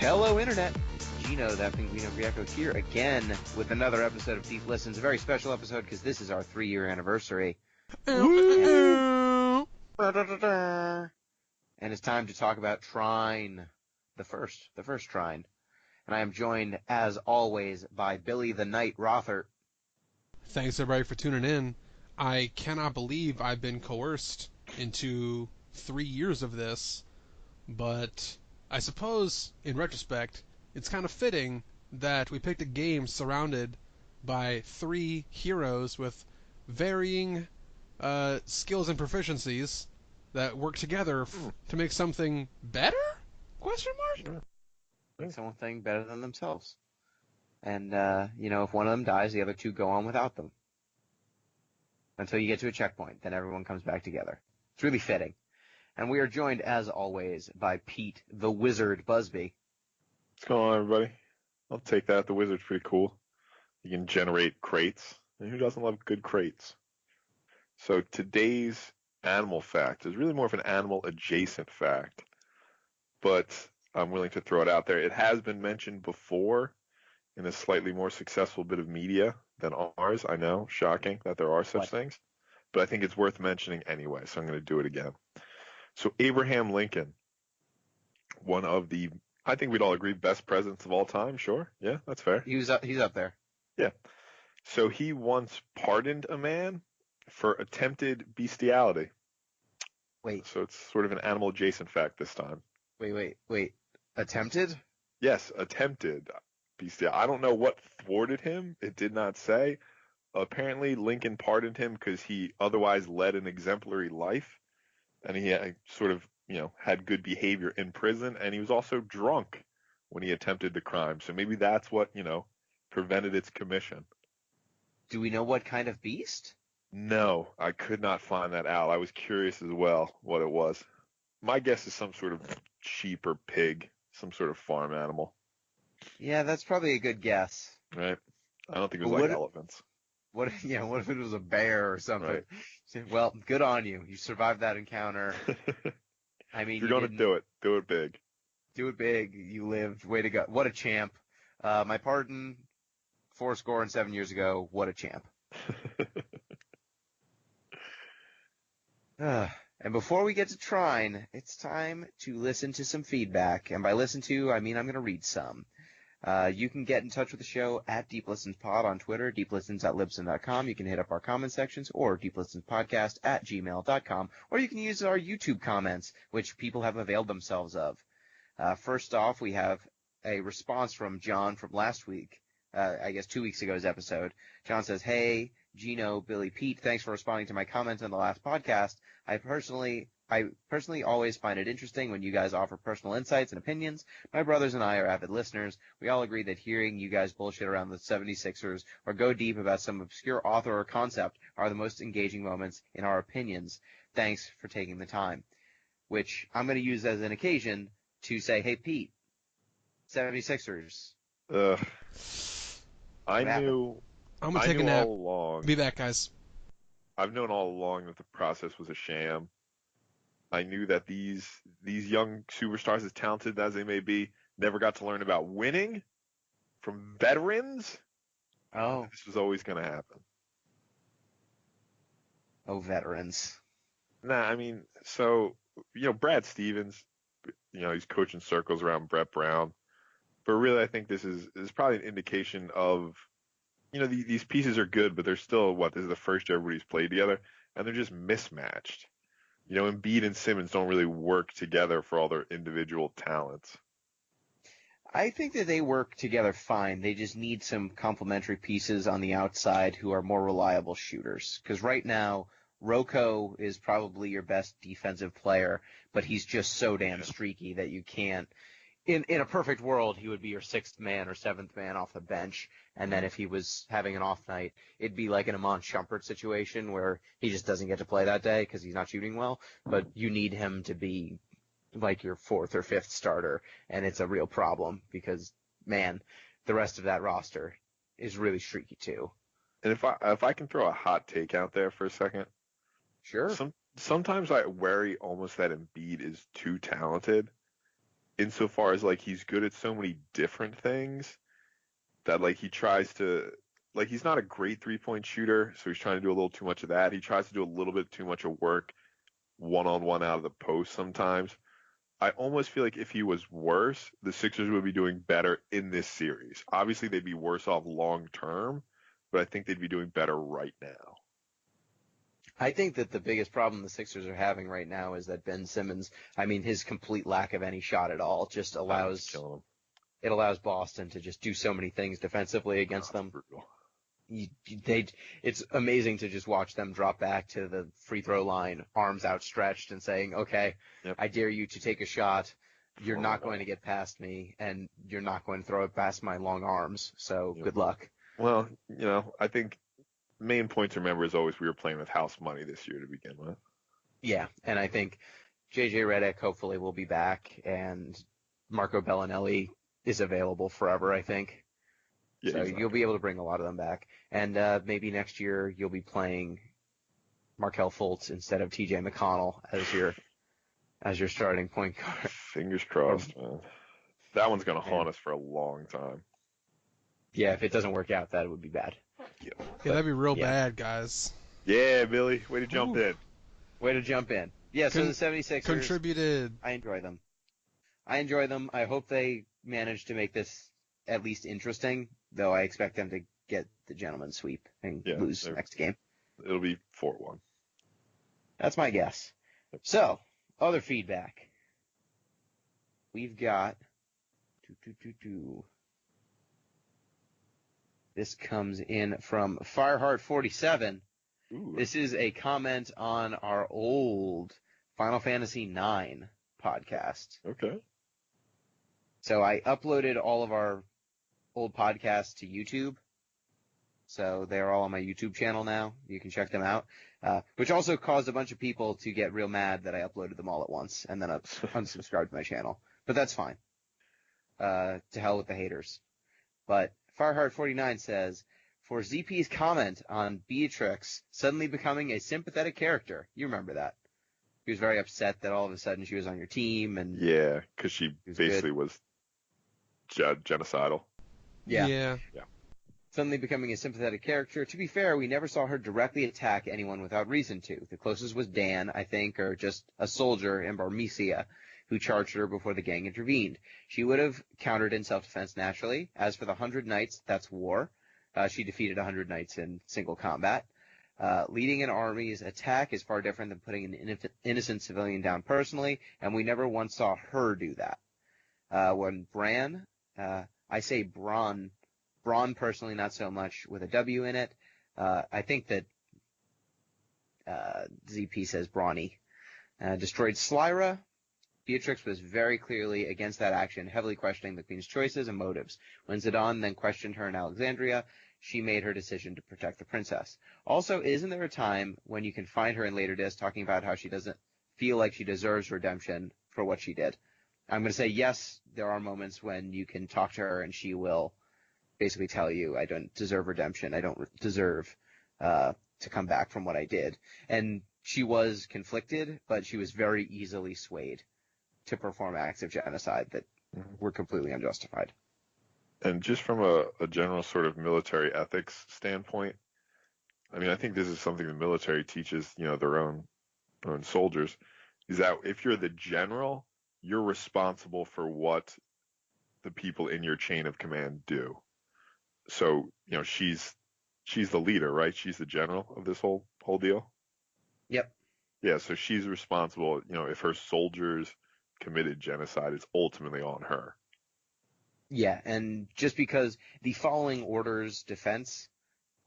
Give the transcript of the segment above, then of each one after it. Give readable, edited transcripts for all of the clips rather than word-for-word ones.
Hello, Internet. Gino, that Pinguino Grieco here again with another episode of Deep Listens. A very special episode because this is our 3-year anniversary. And it's time to talk about Trine, the first Trine. And I am joined, as always, by Billy the Knight Rothert. Thanks, everybody, for tuning in. I cannot believe I've been coerced into 3 years of this, but I suppose, in retrospect, it's kind of fitting that we picked a game surrounded by 3 heroes with varying skills and proficiencies that work together to make something better? Question mark? Make something better than themselves. And, if one of them dies, the other 2 go on without them. Until you get to a checkpoint, then everyone comes back together. It's really fitting. And we are joined, as always, by Pete, the Wizard Busby. What's going on, everybody? I'll take that. The Wizard's pretty cool. You can generate crates. And who doesn't love good crates? So today's animal fact is really more of an animal-adjacent fact. But I'm willing to throw it out there. It has been mentioned before in a slightly more successful bit of media than ours. I know, shocking that there are such things. But I think it's worth mentioning anyway, so I'm going to do it again. So Abraham Lincoln, one of the, I think we'd all agree, best presidents of all time. Sure. Yeah, that's fair. He's up there. Yeah. So he once pardoned a man for attempted bestiality. Wait. So it's sort of an animal adjacent fact this time. Wait. Attempted? Yes, attempted bestiality. I don't know what thwarted him. It did not say. Apparently Lincoln pardoned him because he otherwise led an exemplary life. And he sort of, had good behavior in prison, and he was also drunk when he attempted the crime. So maybe that's what, prevented its commission. Do we know what kind of beast? No, I could not find that out. I was curious as well what it was. My guess is some sort of sheep or pig, some sort of farm animal. Yeah, that's probably a good guess. Right? I don't think it was like elephants. What if it was a bear or something? Right. Well, good on you. You survived that encounter. I mean, if you're going to do it big. Do it big. You lived. Way to go. What a champ. My pardon, 7 years ago. What a champ. And before we get to Trine, it's time to listen to some feedback. And by listen to, I mean I'm going to read some. You can get in touch with the show at DeepListensPod on Twitter, deeplistens@libsyn.com. You can hit up our comment sections or deeplistenspodcast@gmail.com, or you can use our YouTube comments, which people have availed themselves of. First off, we have a response from John from last week, I guess 2 weeks ago's episode. John says, "Hey, Gino, Billy, Pete, thanks for responding to my comments on the last podcast. I personally always find it interesting when you guys offer personal insights and opinions. My brothers and I are avid listeners. We all agree that hearing you guys bullshit around the 76ers or go deep about some obscure author or concept are the most engaging moments in our opinions. Thanks for taking the time." Which I'm going to use as an occasion to say, hey, Pete, 76ers. I knew I'm going to take a nap. All along. Be back, guys. I've known all along that the process was a sham. I knew that these young superstars, as talented as they may be, never got to learn about winning from veterans. Oh. This was always going to happen. Oh, veterans. Nah, I mean, so, Brad Stevens, he's coaching circles around Brett Brown. But really, I think this is probably an indication of, these pieces are good, but they're still, this is the first year everybody's played together, and they're just mismatched. Embiid and Simmons don't really work together for all their individual talents. I think that they work together fine. They just need some complementary pieces on the outside who are more reliable shooters. Because right now, Rocco is probably your best defensive player, but he's just so damn streaky that you can't. In a perfect world, he would be your 6th man or 7th man off the bench, and then if he was having an off night, it'd be like an Iman Shumpert situation where he just doesn't get to play that day because he's not shooting well, but you need him to be like your 4th or 5th starter, and it's a real problem because, man, the rest of that roster is really streaky too. And if I can throw a hot take out there for a second. Sure. Sometimes I worry almost that Embiid is too talented. insofar as like he's good at so many different things that like he tries to like he's not a great 3-point shooter, so he's trying to do a little too much of that. He tries to do a little bit too much of work one-on-one out of the post sometimes. I almost feel like if he was worse, the Sixers would be doing better in this series. Obviously, they'd be worse off long term, but I think they'd be doing better right now. I think that the biggest problem the Sixers are having right now is that Ben Simmons, I mean, his complete lack of any shot at all just That's killing him. it allows Boston to just do so many things defensively against them. Brutal. It's amazing to just watch them drop back to the free throw line, arms outstretched, and saying, "Okay, Yep. I dare you to take a shot. You're not going to get past me, and you're not going to throw it past my long arms. So good luck." Well, I think main point to remember is always we were playing with house money this year to begin with. Yeah, and I think JJ Redick hopefully will be back, and Marco Bellinelli is available forever, I think. Yeah, so you'll be able to bring a lot of them back. And maybe next year you'll be playing Markelle Fultz instead of TJ McConnell as your starting point guard. Fingers crossed, man. That one's going to haunt us for a long time. Yeah, if it doesn't work out, that would be bad. Yeah, that'd be real bad, guys. Yeah, Billy. Way to jump in. Way to jump in. Yeah, so the 76ers. Contributed. I enjoy them. I hope they manage to make this at least interesting, though I expect them to get the gentleman's sweep and lose next game. It'll be 4-1. That's my guess. So, other feedback. We've got This comes in from Fireheart47. Ooh. This is a comment on our old Final Fantasy IX podcast. Okay. So I uploaded all of our old podcasts to YouTube. So they're all on my YouTube channel now. You can check them out. Which also caused a bunch of people to get real mad that I uploaded them all at once and then unsubscribed to my channel. But that's fine. To hell with the haters. But Fireheart49 says, for ZP's comment on Beatrix suddenly becoming a sympathetic character. You remember that. He was very upset that all of a sudden she was on your team. And yeah, because she basically was genocidal. Yeah. Suddenly becoming a sympathetic character. To be fair, we never saw her directly attack anyone without reason to. The closest was Dan, I think, or just a soldier in Barmecia who charged her before the gang intervened. She would have countered in self-defense naturally. As for the 100 Knights, that's war. She defeated 100 Knights in single combat. Leading an army's attack is far different than putting an innocent civilian down personally, and we never once saw her do that. When Bran, I say Braun personally, not so much with a W in it. I think that ZP says Brawny. Destroyed Slyra. Beatrix was very clearly against that action, heavily questioning the Queen's choices and motives. When Zidane then questioned her in Alexandria, she made her decision to protect the princess. Also, isn't there a time when you can find her in later discs talking about how she doesn't feel like she deserves redemption for what she did? I'm going to say yes, there are moments when you can talk to her and she will basically tell you, I don't deserve redemption. I don't deserve to come back from what I did. And she was conflicted, but she was very easily swayed to perform acts of genocide that were completely unjustified. And just from a general sort of military ethics standpoint, I mean, I think this is something the military teaches, their own soldiers, is that if you're the general, you're responsible for what the people in your chain of command do. So, she's the leader, right? She's the general of this whole deal. Yep. Yeah, so she's responsible, if her soldiers committed genocide, it's ultimately on her. Yeah, and just because the following orders defense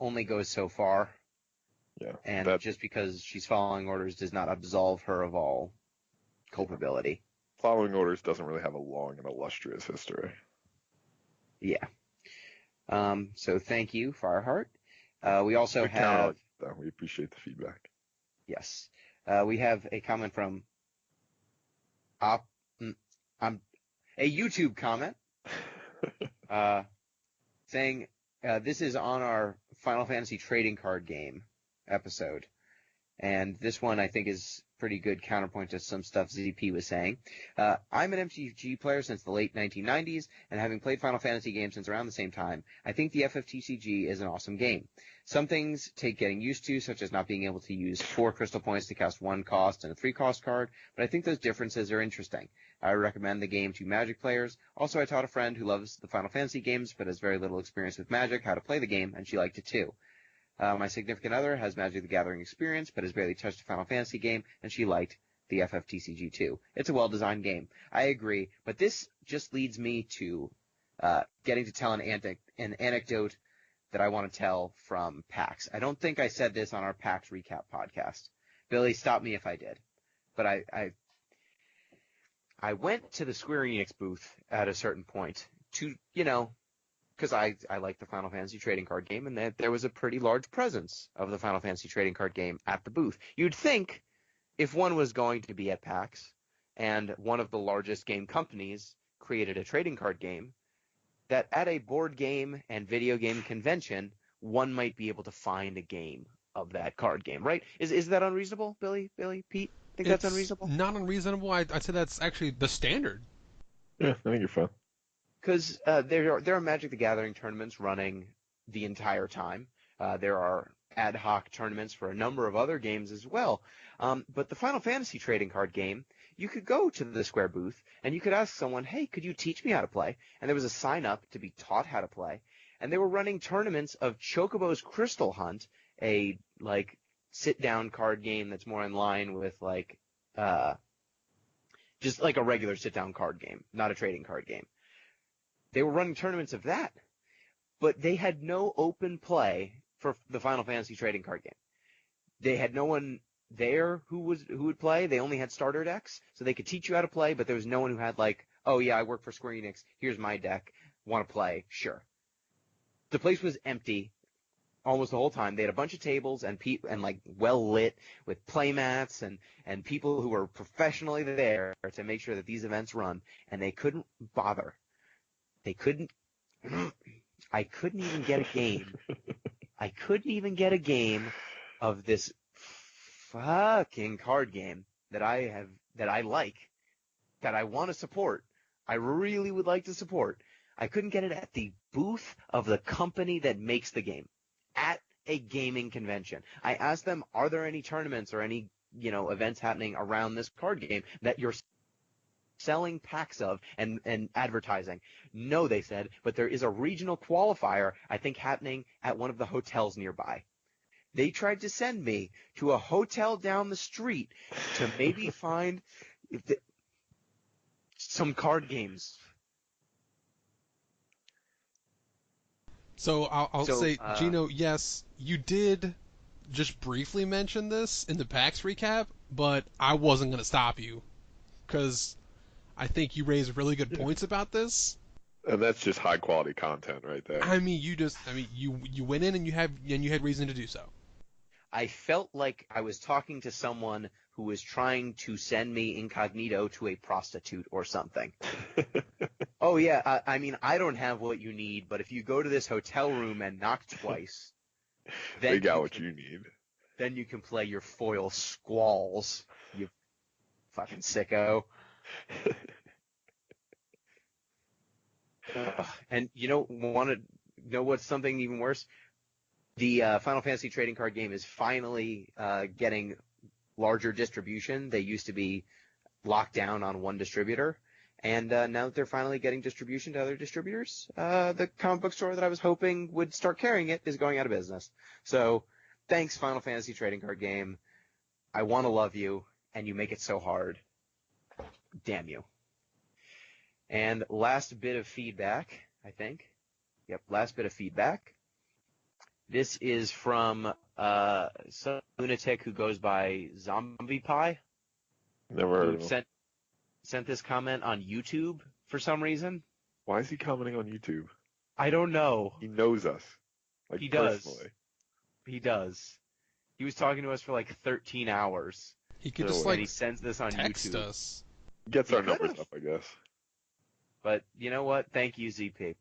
only goes so far. Yeah. And just because she's following orders does not absolve her of all culpability. Following orders doesn't really have a long and illustrious history. Yeah. So thank you, Fireheart. We also have... We appreciate the feedback. Yes. We have a comment from a YouTube comment saying this is on our Final Fantasy trading card game episode. And this one I think is pretty good counterpoint to some stuff ZP was saying. I'm an MTG player since the late 1990s, and having played Final Fantasy games since around the same time, I think the FFTCG is an awesome game. Some things take getting used to, such as not being able to use 4 crystal points to cast 1 cost and a 3 cost card, but I think those differences are interesting. I recommend the game to Magic players. Also, I taught a friend who loves the Final Fantasy games but has very little experience with Magic how to play the game, and she liked it too. My significant other has Magic the Gathering experience, but has barely touched a Final Fantasy game, and she liked the FFTCG too. It's a well-designed game. I agree, but this just leads me to getting to tell an anecdote that I want to tell from PAX. I don't think I said this on our PAX recap podcast. Billy, stop me if I did. But I went to the Square Enix booth at a certain point to, because I like the Final Fantasy trading card game, and there was a pretty large presence of the Final Fantasy trading card game at the booth. You'd think if one was going to be at PAX and one of the largest game companies created a trading card game, that at a board game and video game convention, one might be able to find a game of that card game, right? Is that unreasonable, Billy, Pete? Think that's unreasonable? Not unreasonable. I'd say that's actually the standard. Yeah, I think you're fine. Because there are Magic the Gathering tournaments running the entire time. There are ad hoc tournaments for a number of other games as well. But the Final Fantasy trading card game, you could go to the Square booth and you could ask someone, hey, could you teach me how to play? And there was a sign up to be taught how to play. And they were running tournaments of Chocobo's Crystal Hunt, a sit-down card game that's more in line with just like a regular sit-down card game, not a trading card game. They were running tournaments of that, but they had no open play for the Final Fantasy trading card game. They had no one there who would play. They only had starter decks, so they could teach you how to play, but there was no one who had oh yeah, I work for Square Enix. Here's my deck. Want to play? Sure. The place was empty almost the whole time. They had a bunch of tables and well lit with playmats and people who were professionally there to make sure that these events run, and they couldn't bother. I couldn't even get a game. I couldn't even get a game of this fucking card game that I like, that I want to support. I really would like to support. I couldn't get it at the booth of the company that makes the game at a gaming convention. I asked them, are there any tournaments or any, events happening around this card game that you're selling packs of and advertising? No, they said, but there is a regional qualifier, I think, happening at one of the hotels nearby. They tried to send me to a hotel down the street to maybe find some card games. So I'll say, Gino, yes, you did just briefly mention this in the PAX recap, but I wasn't going to stop you because I think you raised really good points about this. And that's just high quality content right there. I mean, you went in and you had reason to do so. I felt like I was talking to someone who was trying to send me incognito to a prostitute or something. Oh yeah, I don't have what you need, but if you go to this hotel room and knock twice, then they got what you need. Then you can play your foil squalls, you fucking sicko. And want to know what's something even worse? The Final Fantasy trading card game is finally getting larger distribution. They used to be locked down on one distributor, and now that they're finally getting distribution to other distributors, the comic book store that I was hoping would start carrying it is going out of business. So thanks, Final Fantasy trading card game. I want to love you, and you make it so hard. Damn you. And last bit of feedback, I think. Yep, last bit of feedback. This is from some lunatic who goes by Zombie Pie. Never heard of him. Sent this comment on YouTube for some reason. Why is he commenting on YouTube? I don't know. He knows us. He personally. does. He does. He was talking to us for 13 hours. He could he sends this on text YouTube. us. Gets our numbers up, I guess. But you know what? Thank you, ZP.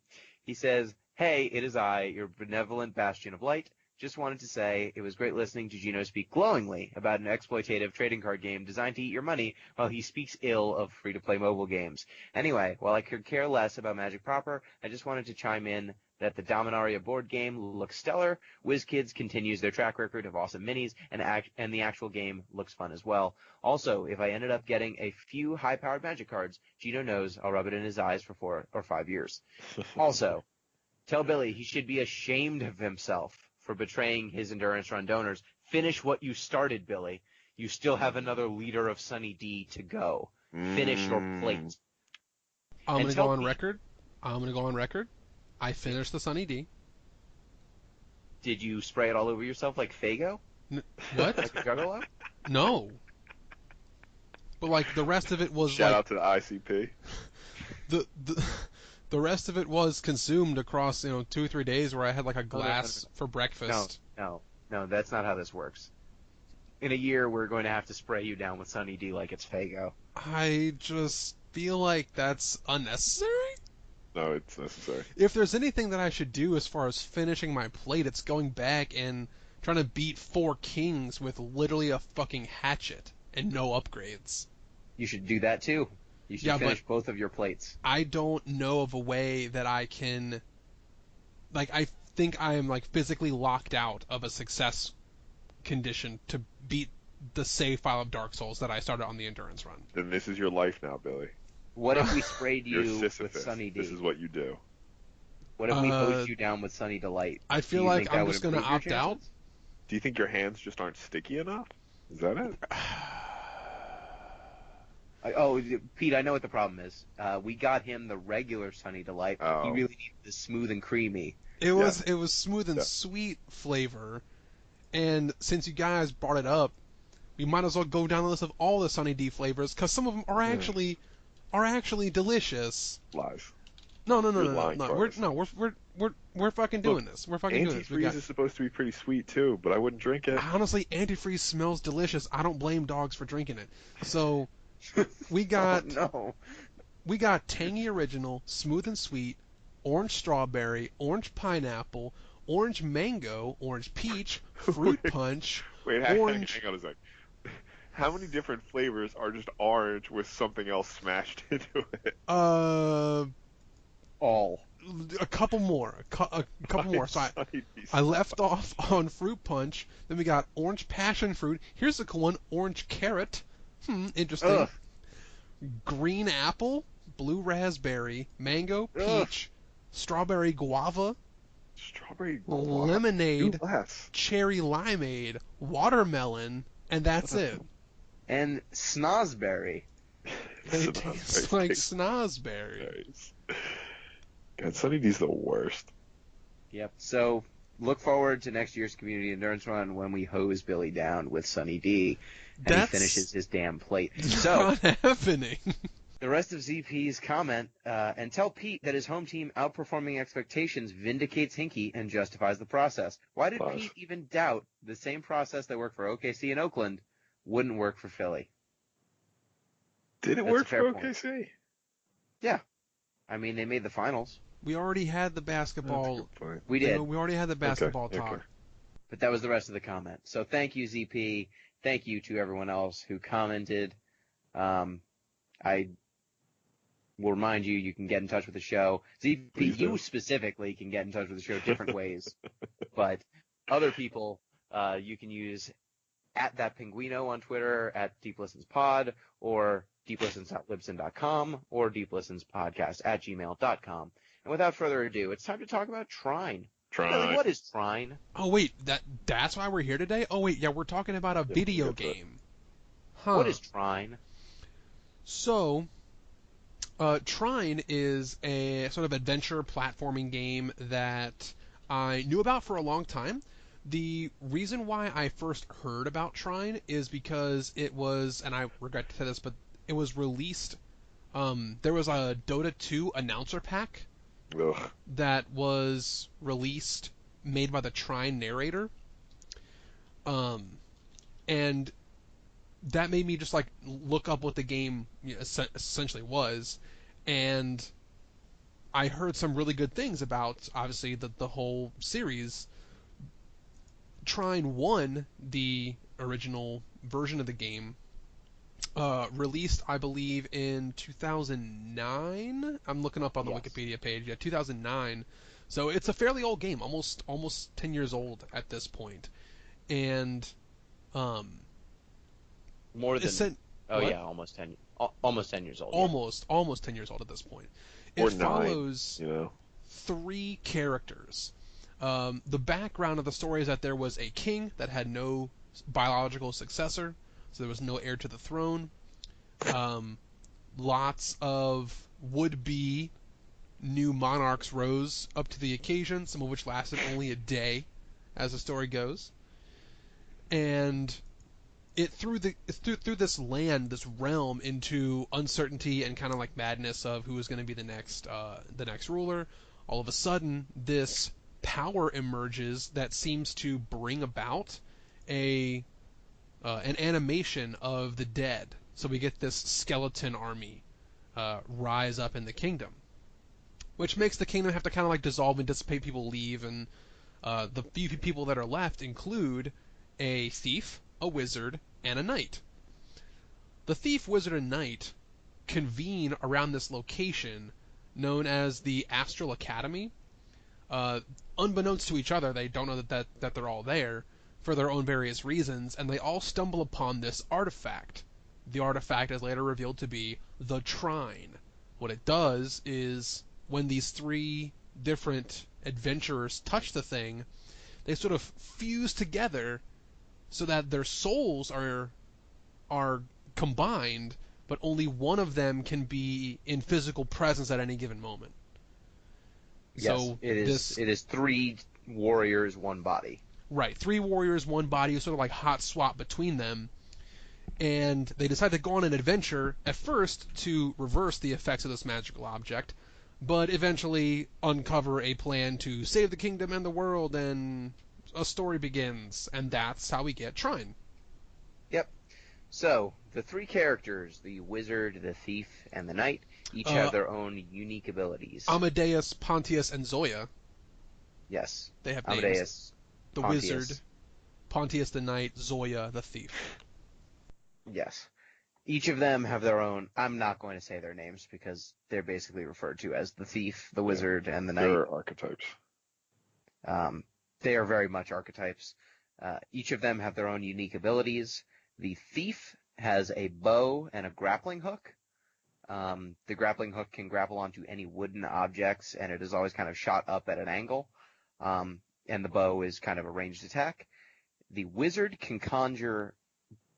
He says, hey, it is I, your benevolent bastion of light. Just wanted to say it was great listening to Gino speak glowingly about an exploitative trading card game designed to eat your money while he speaks ill of free-to-play mobile games. Anyway, while I could care less about Magic proper, I just wanted to chime in that the Dominaria board game looks stellar. WizKids continues their track record of awesome minis, and the actual game looks fun as well. Also, if I ended up getting a few high-powered Magic cards, Gino knows I'll rub it in his eyes for 4 or 5 years. Also, tell Billy he should be ashamed of himself for betraying his Endurance Run donors. Finish what you started, Billy. You still have another liter of Sunny D to go. Finish your plate. I'm going to go on record. I finished the Sunny D. Did you spray it all over yourself like Fago? What? Like a juggalo? No. But like the rest of it was Shout out to the ICP. The rest of it was consumed across 2 or 3 days where I had like a glass for breakfast. No, that's not how this works. In a year, we're going to have to spray you down with Sunny D like it's Fago. I just feel like that's unnecessary. No, it's necessary. If there's anything that I should do as far as finishing my plate, it's going back and trying to beat 4 kings with literally a fucking hatchet and no upgrades. You should do that too. You should finish both of your plates. I don't know of a way that I can... Like, I think I am, like, physically locked out of a success condition to beat the save file of Dark Souls that I started on the Endurance Run. Then this is your life now, Billy. What if we sprayed you with Sisyphus. Sunny D? This is what you do. What if we hosed you down with Sunny Delight? I feel like I'm just going to opt out. Do you think your hands just aren't sticky enough? Is that it? Oh, Pete, I know what the problem is. We got him the regular Sunny Delight. Oh. He really needs the smooth and creamy. It was smooth and sweet flavor, and since you guys brought it up, we might as well go down the list of all the Sunny D flavors because some of them are actually delicious. Lies. No. We're fucking doing this. We're fucking doing this. Antifreeze is supposed to be pretty sweet too, but I wouldn't drink it. Honestly, antifreeze smells delicious. I don't blame dogs for drinking it. So we got we got tangy original, smooth and sweet, orange strawberry, orange pineapple, orange mango, orange peach, fruit punch. Wait, hang on a sec. How many different flavors are just orange with something else smashed into it? All. A couple more. A couple more. So I left off on fruit punch. Then we got orange passion fruit. Here's a cool one. Orange carrot. Interesting. Ugh. Green apple, blue raspberry, mango, peach, strawberry guava, lemonade, cherry limeade, watermelon, and that's it. And snozberry. It tastes like snozberry. Nice. God, Sunny D's the worst. Yep. So look forward to next year's Community Endurance Run when we hose Billy down with Sunny D and he finishes his damn plate. So not happening. The rest of ZP's comment, and tell Pete that his home team outperforming expectations vindicates Hinkie and justifies the process. Why did Pete even doubt the same process that worked for OKC and Oakland wouldn't work for Philly? Did it work for OKC? Yeah. I mean, they made the finals. We already had the basketball. We did. We already had the basketball talk. Okay. But that was the rest of the comment. So thank you, ZP. Thank you to everyone else who commented. I will remind you, you can get in touch with the show. ZP, you specifically can get in touch with the show different ways. But other people, you can use @thatpinguino on Twitter, @DeepListensPod, or deeplistens.libsyn.com, or deeplistenspodcast@gmail.com. And without further ado, it's time to talk about Trine. Billy, what is Trine? Oh, wait, that's why we're here today? Oh, wait, yeah, we're talking about a video game. Huh. What is Trine? So, Trine is a sort of adventure platforming game that I knew about for a long time. The reason why I first heard about Trine is because it was, and I regret to say this, but it was released, there was a Dota 2 announcer pack that was released, made by the Trine narrator, and that made me just like look up what the game essentially was, and I heard some really good things about obviously the whole series, Trine 1, the original version of the game, released, I believe, in 2009. I'm looking up on the Yes. Wikipedia page. Yeah, 2009. So it's a fairly old game, almost 10 years old at this point. And um, More it's than. Oh what? yeah, almost 10 years old. Yeah. Almost 10 years old at this point. Or It 9, follows you know. 3 characters. The background of the story is that there was a king that had no biological successor, so there was no heir to the throne. Lots of would-be new monarchs rose up to the occasion, some of which lasted only a day, as the story goes. And it threw this land, this realm, into uncertainty and kind of like madness of who was going to be the next ruler. All of a sudden, this power emerges that seems to bring about an animation of the dead. So we get this skeleton army rise up in the kingdom, which makes the kingdom have to kind of like dissolve and dissipate. People leave, and the few people that are left include a thief, a wizard, and a knight. The thief, wizard, and knight convene around this location known as the Astral Academy. Unbeknownst to each other, they don't know that they're all there for their own various reasons, and they all stumble upon this artifact. The artifact is later revealed to be the Trine. What it does is, when these 3 different adventurers touch the thing, they sort of fuse together so that their souls are combined, but only one of them can be in physical presence at any given moment. Yes, So it is 3 warriors, 1 body. Right, 3 warriors, 1 body, sort of like hot swap between them. And they decide to go on an adventure, at first, to reverse the effects of this magical object, but eventually uncover a plan to save the kingdom and the world, and a story begins. And that's how we get Trine. Yep. So, the 3 characters, the wizard, the thief, and the knight, each have their own unique abilities. Amadeus, Pontius, and Zoya. Yes. They have Amadeus, names. The Pontius. wizard, Pontius the knight, Zoya the thief. Yes. Each of them have their own. I'm not going to say their names because they're basically referred to as the thief, the wizard, and the knight. They're archetypes. They are very much archetypes. Each of them have their own unique abilities. The thief has a bow and a grappling hook. The grappling hook can grapple onto any wooden objects, and it is always kind of shot up at an angle. And the bow is kind of a ranged attack. The wizard can conjure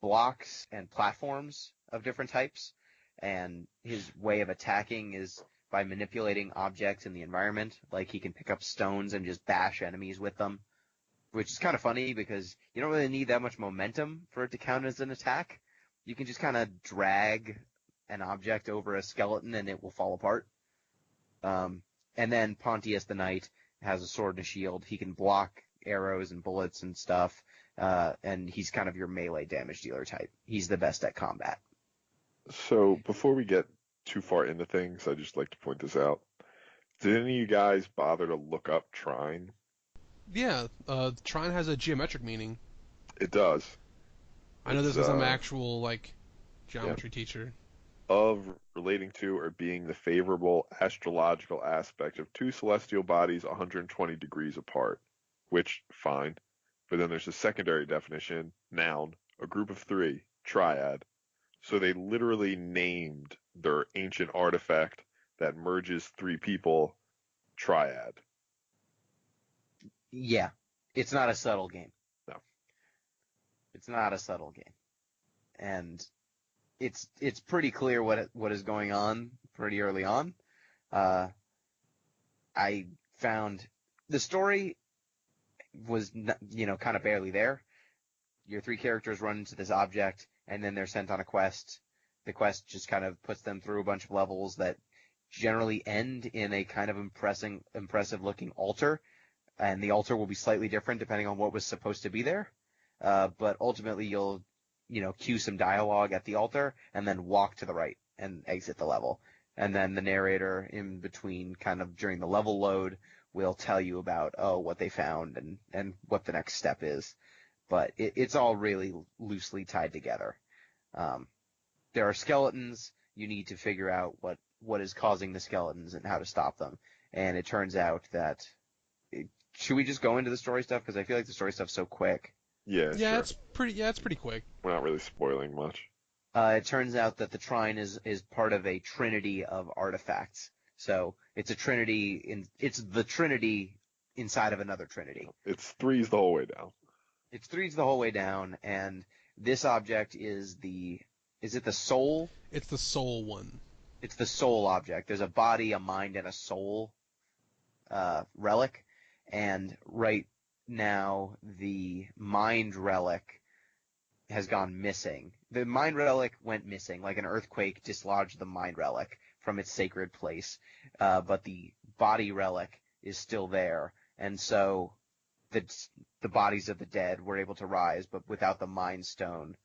blocks and platforms of different types, and his way of attacking is by manipulating objects in the environment. Like, he can pick up stones and just bash enemies with them, which is kind of funny because you don't really need that much momentum for it to count as an attack. You can just kind of drag an object over a skeleton and it will fall apart. And then Pontius the Knight has a sword and a shield. He can block arrows and bullets and stuff, and he's kind of your melee damage dealer type. He's the best at combat. So before we get too far into things, I'd just like to point this out. Did any of you guys bother to look up Trine? Yeah, Trine has a geometric meaning. It does. I know this because I'm an actual, like, geometry teacher. Of, relating to, or being the favorable astrological aspect of 2 celestial bodies 120 degrees apart. Which, fine. But then there's a secondary definition, noun, a group of 3, triad. So they literally named their ancient artifact that merges 3 people, triad. Yeah, it's not a subtle game. No. It's not a subtle game. And it's pretty clear what is going on pretty early on. I found the story was, kind of barely there. Your 3 characters run into this object, and then they're sent on a quest. The quest just kind of puts them through a bunch of levels that generally end in a kind of impressive-looking altar, and the altar will be slightly different depending on what was supposed to be there. But ultimately, you'll, cue some dialogue at the altar, and then walk to the right and exit the level. And then the narrator in between, kind of during the level load, will tell you about what they found and what the next step is. But it's all really loosely tied together. There are skeletons. You need to figure out what is causing the skeletons and how to stop them. And it turns out that should we just go into the story stuff? Because I feel like the story stuff's so quick. Yeah, sure. It's pretty quick. We're not really spoiling much. It turns out that the Trine is part of a trinity of artifacts. So it's a trinity it's the trinity inside of another trinity. It's threes the whole way down. It's threes the whole way down, and this object is it the soul? It's the soul one. It's the soul object. There's a body, a mind, and a soul relic, and right now the mind relic has gone missing. The mind relic went missing, like an earthquake dislodged the mind relic from its sacred place, but the body relic is still there, and so the bodies of the dead were able to rise, but without the mind stone,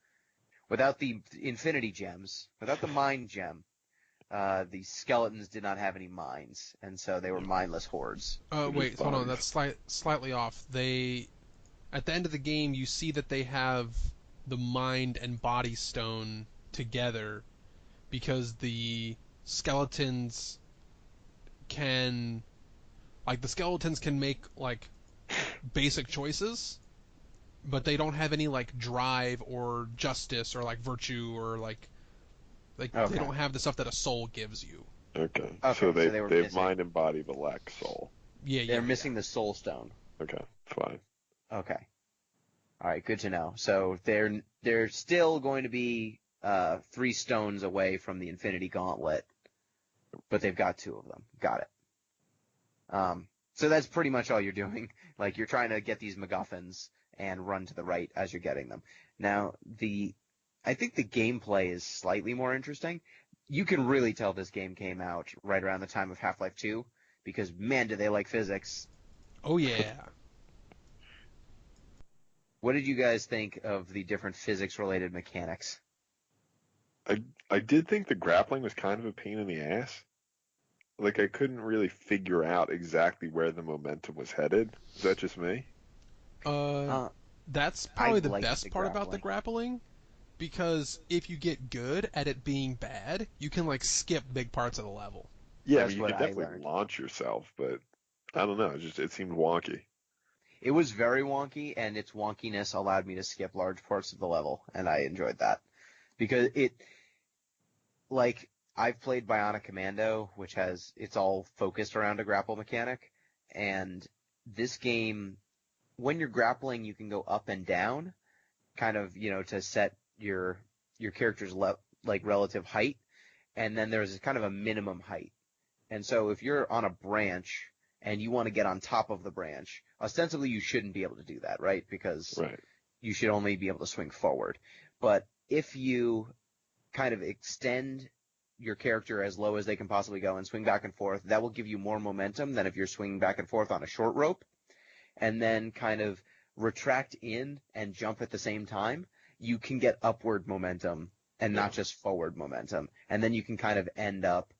without the infinity gems, without the mind gem, the skeletons did not have any minds, and so they were mindless hordes. Wait, hold on, that's slightly off. At the end of the game, you see that they have the mind and body stone together because the skeletons can make like basic choices, but they don't have any like drive or justice or like virtue or like okay. They don't have the stuff that a soul gives you. Okay. So they have mind and body but lack soul. They're missing the soul stone. Okay, fine. Okay. All right, good to know. So they're still going to be 3 stones away from the Infinity Gauntlet, but they've got 2 of them. Got it. So that's pretty much all you're doing. Like, you're trying to get these MacGuffins and run to the right as you're getting them. Now, I think the gameplay is slightly more interesting. You can really tell this game came out right around the time of Half-Life 2, because, man, do they like physics. Oh, yeah. What did you guys think of the different physics-related mechanics? I did think the grappling was kind of a pain in the ass. Like, I couldn't really figure out exactly where the momentum was headed. Is that just me? That's probably the best part about the grappling, because if you get good at it being bad, you can, like, skip big parts of the level. Yeah, I mean, you can definitely launch yourself, but I don't know. It seemed wonky. It was very wonky, and its wonkiness allowed me to skip large parts of the level, and I enjoyed that. Because I've played Bionic Commando, which it's all focused around a grapple mechanic, and this game, when you're grappling, you can go up and down, kind of, to set your character's relative height, and then there's kind of a minimum height. And so if you're on a branch and you want to get on top of the branch, ostensibly you shouldn't be able to do that, right? Because you should only be able to swing forward. But if you kind of extend your character as low as they can possibly go and swing back and forth, that will give you more momentum than if you're swinging back and forth on a short rope. And then kind of retract in and jump at the same time, you can get upward momentum and not just forward momentum. And then you can kind of end up,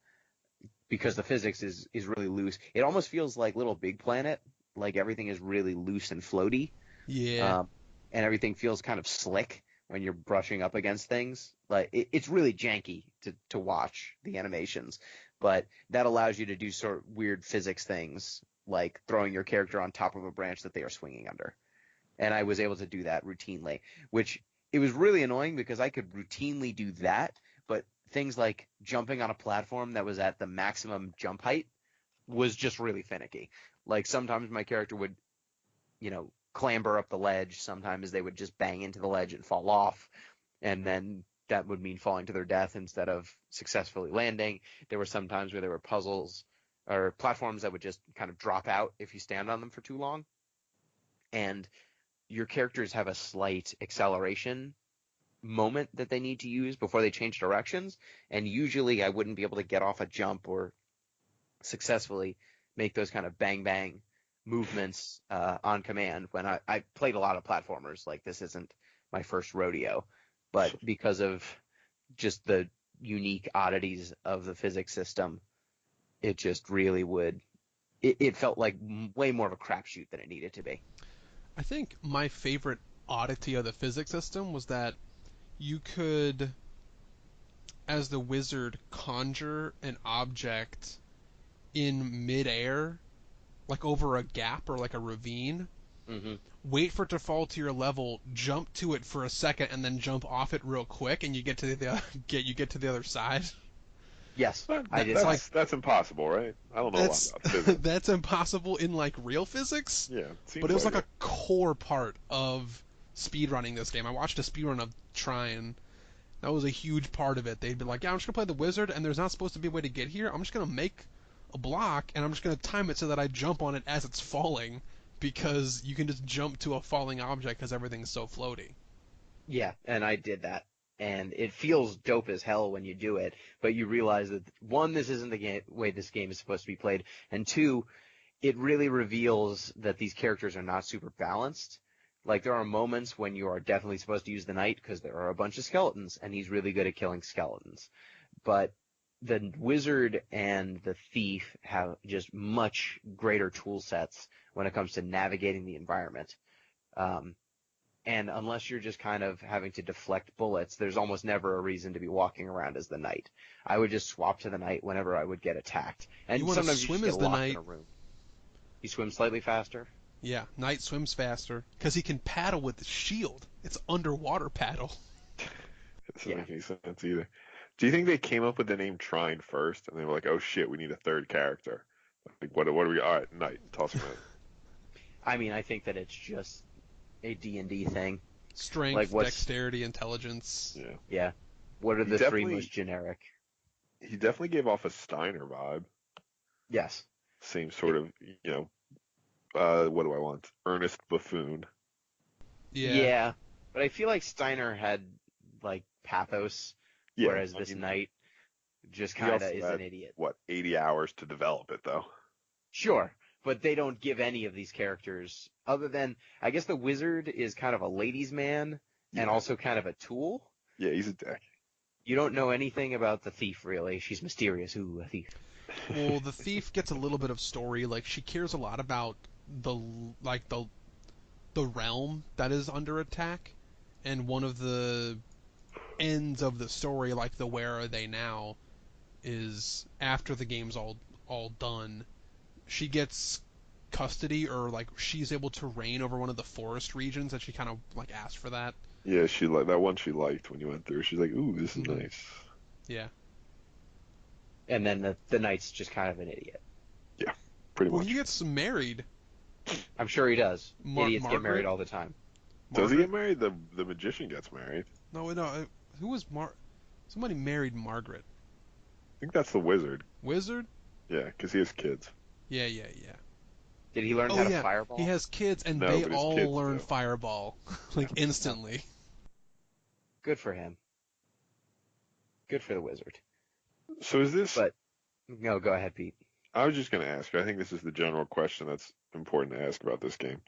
because the physics is really loose. It almost feels like Little Big Planet, like everything is really loose and floaty. Yeah. And everything feels kind of slick when you're brushing up against things. Like it's really janky to watch the animations, but that allows you to do sort of weird physics things, like throwing your character on top of a branch that they are swinging under. And I was able to do that routinely, which it was really annoying because I could routinely do that, but things like jumping on a platform that was at the maximum jump height was just really finicky. Like sometimes my character would, clamber up the ledge. Sometimes they would just bang into the ledge and fall off. And then that would mean falling to their death instead of successfully landing. There were some times where there were puzzles or platforms that would just kind of drop out if you stand on them for too long. And your characters have a slight acceleration moment that they need to use before they change directions. And usually I wouldn't be able to get off a jump or successfully make those kind of bang bang movements on command when I played a lot of platformers. Like, this isn't my first rodeo, but because of just the unique oddities of the physics system, it just really would it felt like way more of a crapshoot than it needed to be. I think my favorite oddity of the physics system was that you could, as the wizard, conjure an object in midair, like over a gap or like a ravine, Hmm. wait for it to fall to your level, jump to it for a second, and then jump off it real quick, and you get to the you get to the other side. Yes, I did. It's like That's impossible, right? I don't know a lot that's about physics. that's impossible in like real physics, Yeah, it seems but it was like it. a core part of speedrunning this game. I watched a speedrun of Trine. That was a huge part of it. They'd be like, "Yeah, I'm just gonna play the wizard, and there's not supposed to be a way to get here. I'm just gonna make a block, and I'm just gonna time it so that I jump on it as it's falling, because you can just jump to a falling object because everything's so floaty." Yeah, and I did that. And it feels dope as hell when you do it, but you realize that, one, this isn't the way this game is supposed to be played, and two, it really reveals that these characters are not super balanced. Like, there are moments when you are definitely supposed to use the knight because there are a bunch of skeletons, and he's really good at killing skeletons. But the wizard and the thief have just much greater tool sets when it comes to navigating the environment. And unless you're just kind of having to deflect bullets, there's almost never a reason to be walking around as the knight. I would just swap to the knight whenever I would get attacked. And You want to sometimes you swim just as get the locked knight. in a room. You swim slightly faster? Yeah, knight swims faster because he can paddle with the shield. It's underwater paddle. It doesn't Yeah. make any sense either. Do you think they came up with the name Trine first, and they were like, "Oh shit, we need a third character"? Like, what do we? All right, Knight, toss him in. I mean, I think that it's just a D&D thing. Strength, Like, what's... dexterity, intelligence. Yeah, Yeah. What are He the three definitely- most generic? he definitely gave off a Steiner vibe. Yes. Same sort of, what do I want? Earnest buffoon. Yeah. But I feel like Steiner had, like, pathos, Yeah, whereas I this mean, knight just he kind also of is had, an idiot. 80 hours to develop it though. Sure, but they don't give any of these characters, other than, I guess the wizard is kind of a ladies' man and Yeah. also kind of a tool. Yeah, he's a dick. You don't know anything about the thief, really. She's mysterious. Ooh, a thief. Well, the thief gets a little bit of story. Like, she cares a lot about the realm that is under attack, and one of the ends of the story, like the where are they now, is after the game's all done, she gets custody, or like she's able to reign over one of the forest regions that she kind of like asked for that. Yeah, she liked that one. She liked when you went through. She's like, "Ooh, this is Mhm. nice." Yeah. And then the knight's just kind of an idiot. Pretty Well, much. he gets married. I'm sure he does. Idiots get Margaret? married all the time. Does he Margaret? get married? The magician gets married. No. Who was Somebody married Margaret. I think that's the wizard. Wizard? Yeah, because he has kids. Yeah. Did he learn Oh how to yeah, fireball? he has kids, and No, they but his all kids learn do. fireball like instantly. Good for him. Good for the wizard. So is this? But no, go ahead, Pete. I was just going to ask you. I think this is the general question that's important to ask about this game.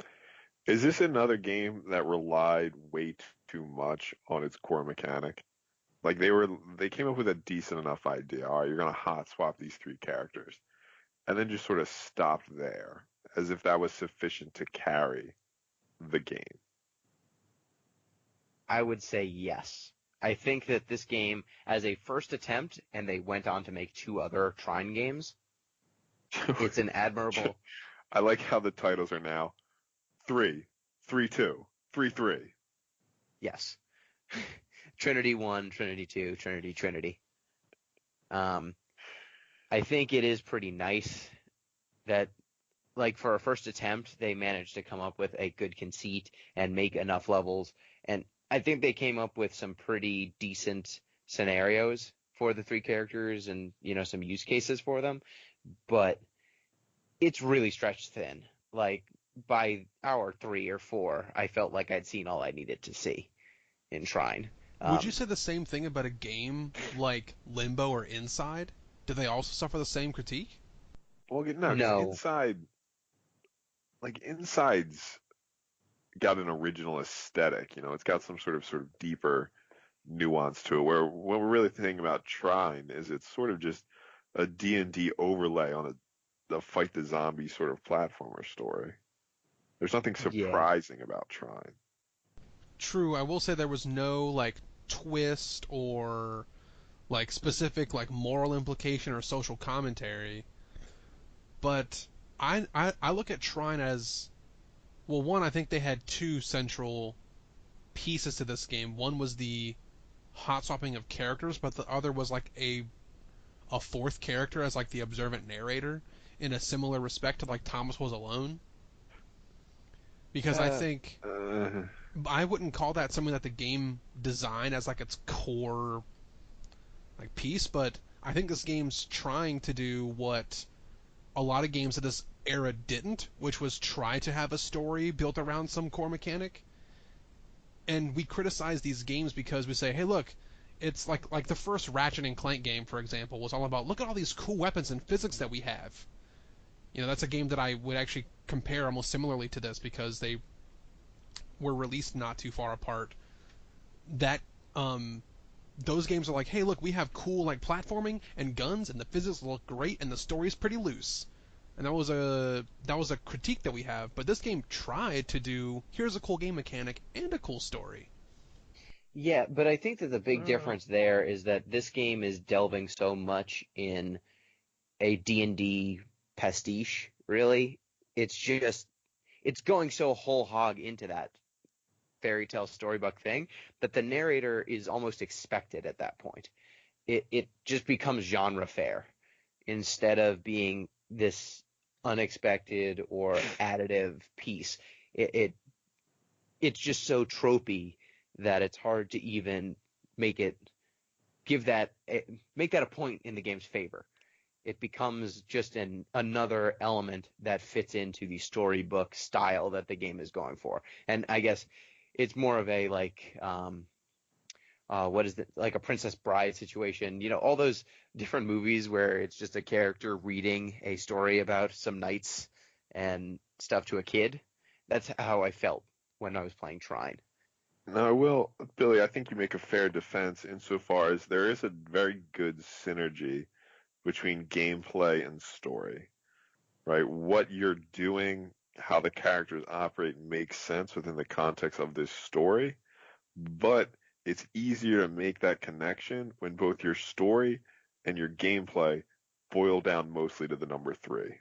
Is this another game that relied way too much on its core mechanic? Like they came up with a decent enough idea. All right, you're going to hot swap these three characters, and then just sort of stopped there, as if that was sufficient to carry the game. I would say yes. I think that this game, as a first attempt, and they went on to make 2 other Trine games, it's an admirable... I like how the titles are now 3, 3-2, 3-3. Yes. Trinity 1, Trinity 2, Trinity. I think it is pretty nice that, like, for a first attempt, they managed to come up with a good conceit and make enough levels. And I think they came up with some pretty decent scenarios for the 3 characters and, some use cases for them. But it's really stretched thin. Like, by hour 3 or 4, I felt like I'd seen all I needed to see in Trine. Would you say the same thing about a game like Limbo or Inside? Do they also suffer the same critique? Well, no, 'cause No. Inside's got an original aesthetic. It's got some sort of deeper nuance to it. Where what we're really thinking about Trine is it's sort of just a D&D overlay on the fight the zombie sort of platformer story. There's nothing Yeah. surprising about Trine. True, I will say there was no like twist or like specific like moral implication or social commentary. But I look at Trine as, well, one, I think they had two central pieces to this game. One was the hot swapping of characters, but the other was like a fourth character as like the observant narrator in a similar respect to like Thomas Was Alone. Because I Uh, think Uh, I wouldn't call that something that the game designed as like its core like piece, but I think this game's trying to do what a lot of games of this era didn't, which was try to have a story built around some core mechanic. And we criticize these games because we say, hey, look, it's like the first Ratchet and Clank game, for example, was all about look at all these cool weapons and physics that we have. You know, that's a game that I would actually compare almost similarly to this because they were released not too far apart. That those games are like, hey, look, we have cool like platforming and guns, and the physics look great, and the story's pretty loose. And that was a critique that we have. But this game tried to do here's a cool game mechanic and a cool story. yeah, but I think that the I big don't know. difference there is that this game is delving so much in a D&D pastiche, really. It's just it's going so whole hog into that fairy tale storybook thing that the narrator is almost expected at that point. It just becomes genre fare instead of being this unexpected or additive piece. It it's just so tropey that it's hard to even make it give that make that a point in the game's favor. It becomes just another element that fits into the storybook style that the game is going for. And I guess it's more of a like what is it, like a Princess Bride situation, all those different movies where it's just a character reading a story about some knights and stuff to a kid. That's how I felt when I was playing Trine. No, well, Billy, I think you make a fair defense insofar as there is a very good synergy between gameplay and story, right? What you're doing, how the characters operate makes sense within the context of this story, but it's easier to make that connection when both your story and your gameplay boil down mostly to the number three.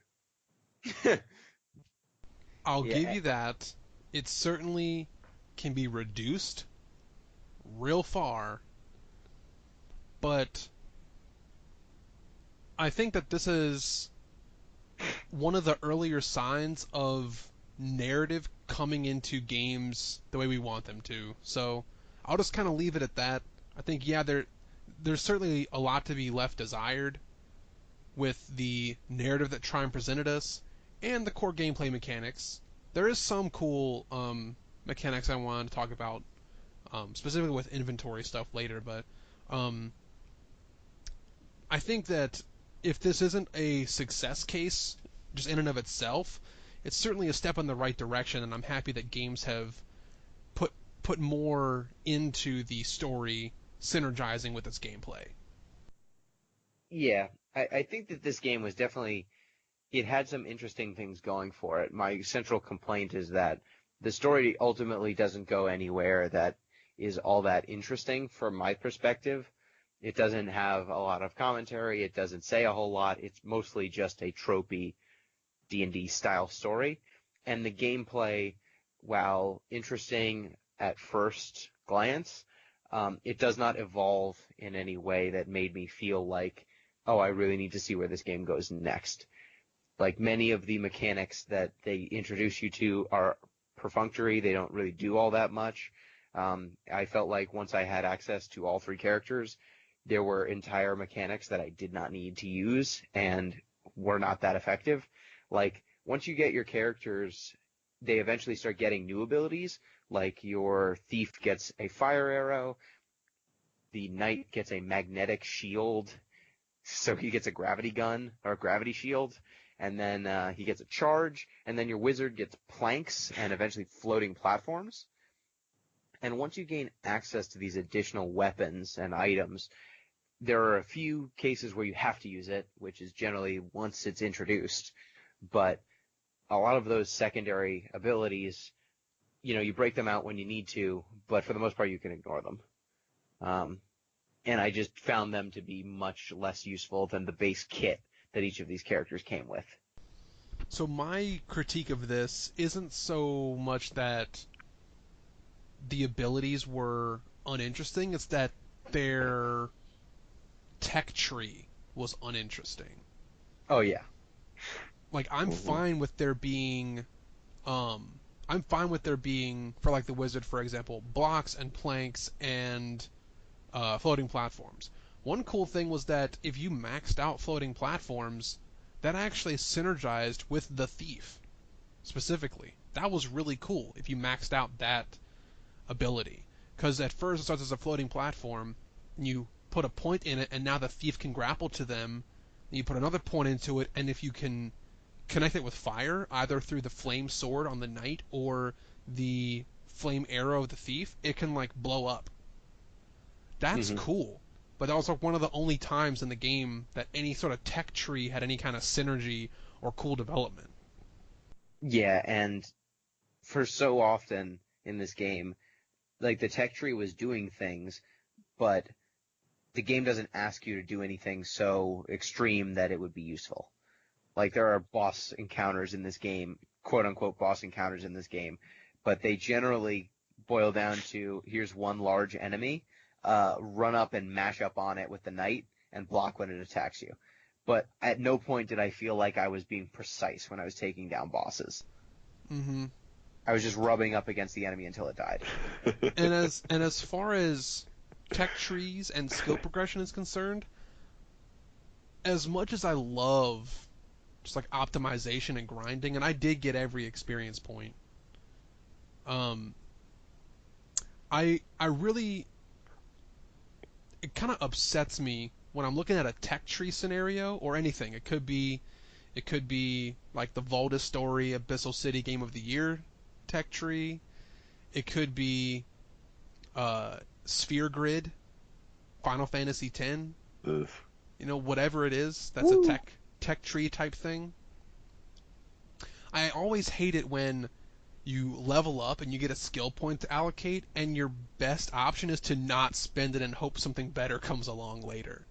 I'll give Yeah, you that. It certainly can be reduced real far, but I think that this is one of the earlier signs of narrative coming into games the way we want them to. So I'll just kind of leave it at that. I think yeah, there's certainly a lot to be left desired with the narrative that Trine presented us and the core gameplay mechanics. There is some cool mechanics I wanted to talk about, specifically with inventory stuff later, but um, I think that if this isn't a success case just in and of itself, it's certainly a step in the right direction, and I'm happy that games have put put more into the story synergizing with its gameplay. yeah. I think that this game was definitely it had some interesting things going for it. My central complaint is that the story ultimately doesn't go anywhere that is all that interesting from my perspective. It doesn't have a lot of commentary. It doesn't say a whole lot. It's mostly just a tropey D&D style story. And the gameplay, while interesting at first glance, it does not evolve in any way that made me feel like, oh, I really need to see where this game goes next. Like many of the mechanics that they introduce you to are perfunctory. They don't really do all that much. I felt like once I had access to all three characters, there were entire mechanics that I did not need to use and were not that effective. Like once you get your characters, they eventually start getting new abilities. Like your thief gets a fire arrow, the knight gets a magnetic shield, so he gets a gravity gun or a gravity shield, and then he gets a charge, and then your wizard gets planks and eventually floating platforms. And once you gain access to these additional weapons and items, there are a few cases where you have to use it, which is generally once it's introduced, but a lot of those secondary abilities, you break them out when you need to, but for the most part you can ignore them. And I just found them to be much less useful than the base kit that each of these characters came with. So my critique of this isn't so much that the abilities were uninteresting, it's that their tech tree was uninteresting. Oh yeah. Like I'm fine with there being for like the wizard, for example, blocks and planks and floating platforms. One cool thing was that if you maxed out floating platforms, that actually synergized with the thief specifically. That was really cool if you maxed out that ability. Because at first it starts as a floating platform, and you put a point in it, and now the thief can grapple to them, and you put another point into it, and if you can connect it with fire, either through the flame sword on the knight or the flame arrow of the thief, it can like blow up. That's cool. But that was like one of the only times in the game that any sort of tech tree had any kind of synergy or cool development. Yeah, and for so often in this game, like the tech tree was doing things, but the game doesn't ask you to do anything so extreme that it would be useful. Like there are boss encounters in this game, quote unquote boss encounters in this game, but they generally boil down to here's one large enemy, run up and mash up on it with the knight and block when it attacks you. But at no point did I feel like I was being precise when I was taking down bosses. Mm-hmm. I was just rubbing up against the enemy until it died. And as far as tech trees and skill progression is concerned, as much as I love just like optimization and grinding, and I did get every experience point, I really, it kind of upsets me when I'm looking at a tech tree scenario or anything. It could be like the Volta Story Abyssal City Game of the Year tech tree. It could be Sphere Grid, Final Fantasy X. Ugh. Whatever it is, that's a tech tree type thing. I always hate it when you level up and you get a skill point to allocate, and your best option is to not spend it and hope something better comes along later.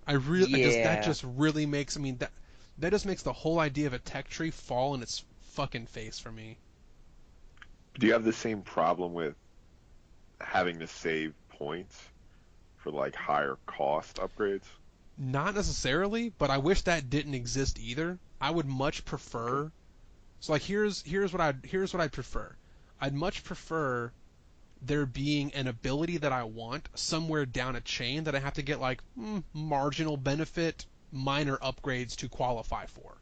That just really makes, that just makes the whole idea of a tech tree fall in its fucking face for me. Do you have the same problem with having to save points for like higher cost upgrades? Not necessarily, but I wish that didn't exist either. I would much prefer. Okay. So like here's what I'd prefer. I'd much prefer there being an ability that I want somewhere down a chain that I have to get like marginal benefit, minor upgrades to qualify for.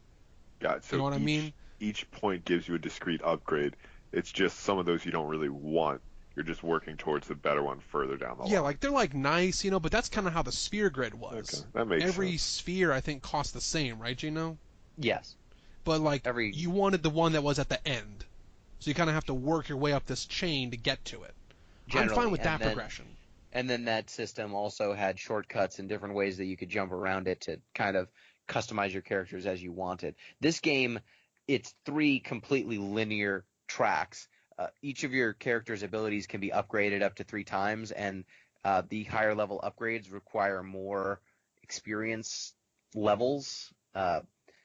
Got it. So you know what I mean? Each point gives you a discrete upgrade. It's just some of those you don't really want. You're just working towards the better one further down the line. Yeah, like they're like nice, but that's kind of how the sphere grid was. Okay, that makes Every sense. sphere I think cost the same, right, Gino? Yes. But like you wanted the one that was at the end, so you kind of have to work your way up this chain to get to it. Generally, I'm fine with that progression. And then that system also had shortcuts and different ways that you could jump around it to kind of customize your characters as you wanted. This game, it's 3 completely linear tracks. Each of your character's abilities can be upgraded up to 3 times, and the higher level upgrades require more experience levels.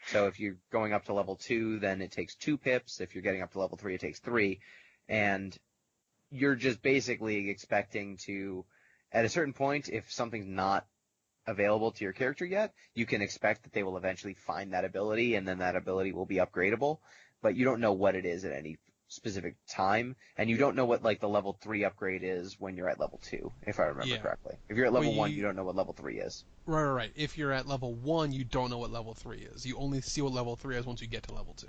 So if you're going up to level 2, then it takes 2 pips. If you're getting up to level 3, it takes 3. And you're just basically expecting to, at a certain point, if something's not available to your character yet, you can expect that they will eventually find that ability, and then that ability will be upgradable. But you don't know what it is at any specific time, and you don't know what like the level 3 upgrade is when you're at level 2, if I remember correctly. If you're at level 1, you don't know what level 3 is. Right. If you're at level 1, you don't know what level 3 is. You only see what level 3 is once you get to level 2.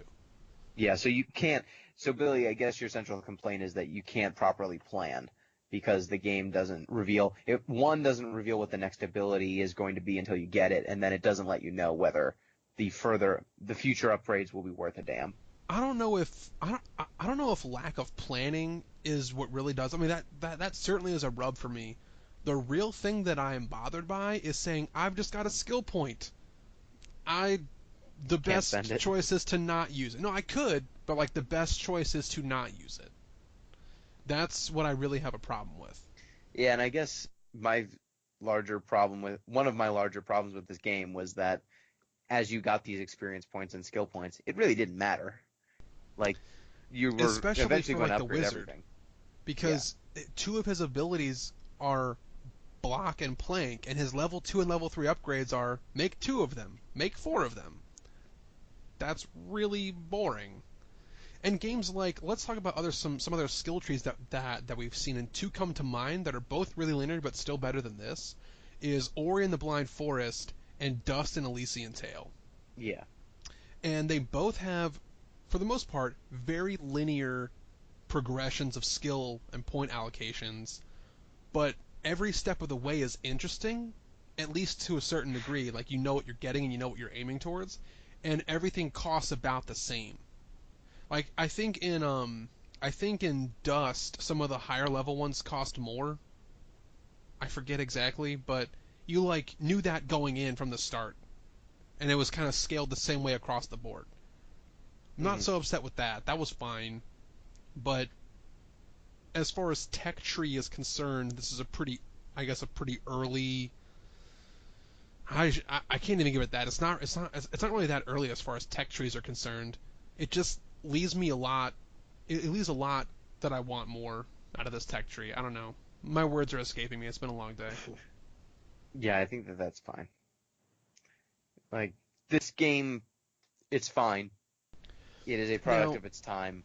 Yeah, so you can't. So Billy, I guess your central complaint is that you can't properly plan because the game doesn't reveal. One doesn't reveal what the next ability is going to be until you get it, and then it doesn't let you know whether the future upgrades will be worth a damn. I don't know if lack of planning is what really does. I mean that certainly is a rub for me. The real thing that I am bothered by is saying I've just got a skill point. The Can't best spend it. choice is to not use it. No, I could, but like the best choice is to not use it. That's what I really have a problem with. Yeah, and I guess one of my larger problems with this game was that as you got these experience points and skill points, it really didn't matter. Like you were Especially eventually for going like to the upgrade wizard, everything. because two of his abilities are block and plank, and his level 2 and level 3 upgrades are make 2 of them, make 4 of them. That's really boring. And games like, let's talk about some other skill trees that we've seen, and two come to mind that are both really linear but still better than this, is Ori and the Blind Forest and Dust and Elysian Tale. Yeah. And they both have, for the most part, very linear progressions of skill and point allocations, but every step of the way is interesting, at least to a certain degree. Like, you know what you're getting and you know what you're aiming towards, and everything costs about the same. Like, I think in Dust, some of the higher level ones cost more. I forget exactly, but you like knew that going in from the start, and it was kind of scaled the same way across the board. I'm not Mhm. so upset with that. That was fine. But as far as tech tree is concerned, this is a pretty early. I can't even give it that. It's not really that early as far as tech trees are concerned. It just leaves me a lot. It leaves a lot that I want more out of this tech tree. I don't know. My words are escaping me. It's been a long day. Yeah, I think that that's fine. Like this game, it's fine. It is a product Now, of its time.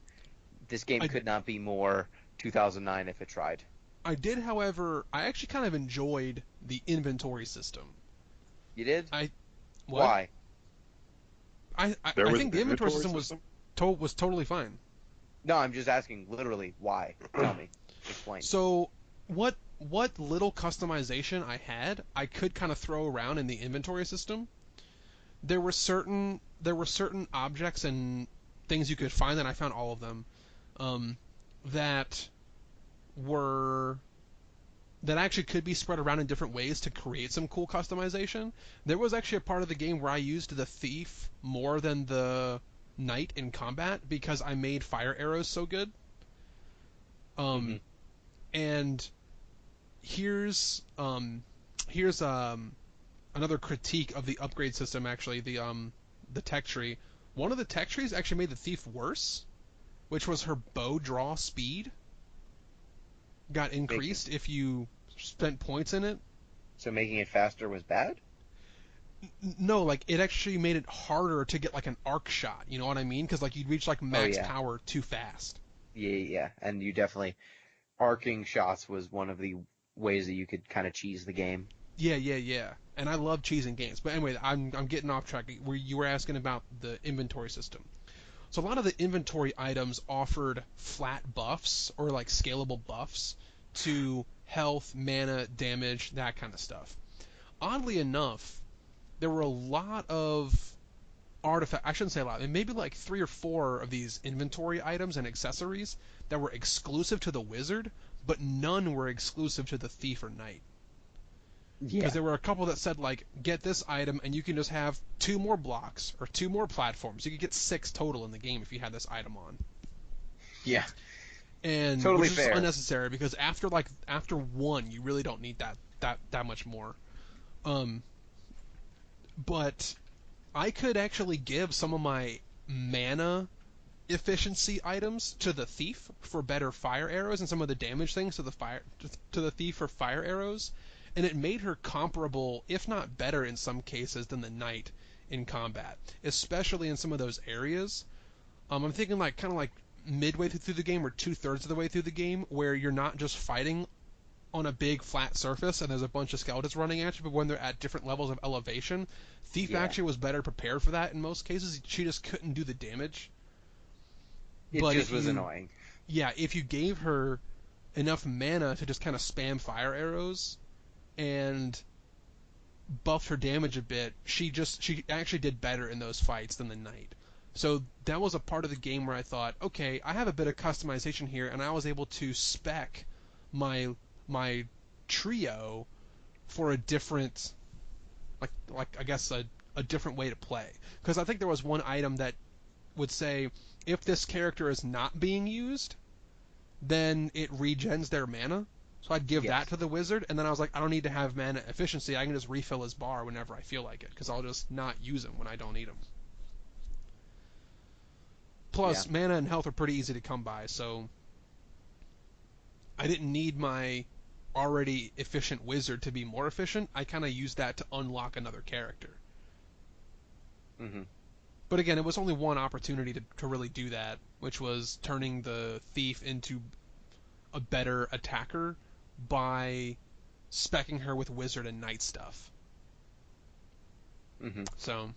This game I could not be more 2009 if it tried. I did, however, I actually kind of enjoyed the inventory system. You did? I what? Why? There I was think an the inventory inventory system system. was totally fine. No, I'm just asking literally why. Tell me. Explain. So what little customization I had, I could kind of throw around in the inventory system. There were certain objects and things you could find, and I found all of them, that were that actually could be spread around in different ways to create some cool customization. There was actually a part of the game where I used the thief more than the knight in combat because I made fire arrows so good. Hmm. Um, and here's another critique of the upgrade system. Actually, the tech tree. One of the tech trees actually made the thief worse, which was her bow draw speed got Making increased if you spent points in it. so making it faster was bad? No, like it actually made it harder to get like an arc shot. You know what I mean? Because like you'd reach like Oh max yeah. power too fast. Yeah, yeah. And you definitely arcing shots was one of the ways that you could kind of cheese the game. Yeah, yeah, yeah. And I love cheesing games. But anyway, I'm getting off track. Where you were asking about the inventory system. So a lot of the inventory items offered flat buffs or like scalable buffs to health, mana, damage, that kind of stuff. Oddly enough, there were a lot of I shouldn't say a lot, maybe like 3 or 4 of these inventory items and accessories that were exclusive to the wizard, but none were exclusive to the thief or knight. Because Yeah. there were a couple that said like, get this item and you can just have 2 more blocks or 2 more platforms. You could get 6 total in the game if you had this item on. Yeah. And Totally which is fair. unnecessary because after 1 you really don't need that much more. Um, but I could actually give some of my mana efficiency items to the thief for better fire arrows and some of the damage things to the thief for fire arrows, and it made her comparable, if not better in some cases, than the knight in combat, especially in some of those areas. I'm thinking like kind of like midway through the game or 2/3 of the way through the game where you're not just fighting on a big flat surface and there's a bunch of skeletons running at you, but when they're at different levels of elevation, Thief Yeah. actually was better prepared for that in most cases. She just couldn't do the damage. It But just was annoying. if you gave her enough mana to just kind of spam fire arrows and buffed her damage a bit, she actually did better in those fights than the knight. So that was a part of the game where I thought, okay, I have a bit of customization here, and I was able to spec my my trio for a different, like I guess a different way to play. Because I think there was one item that would say if this character is not being used, then it regens their mana. So I'd give that to the wizard, and then I was like, I don't need to have mana efficiency. I can just refill his bar whenever I feel like it, because I'll just not use him when I don't need him. Plus, mana and health are pretty easy to come by, so I didn't need my already efficient wizard to be more efficient. I kind of used that to unlock another character. Mm-hmm. But again, it was only one opportunity to really do that, which was turning the thief into a better attacker by speccing her with wizard and knight stuff. Mm-hmm. So,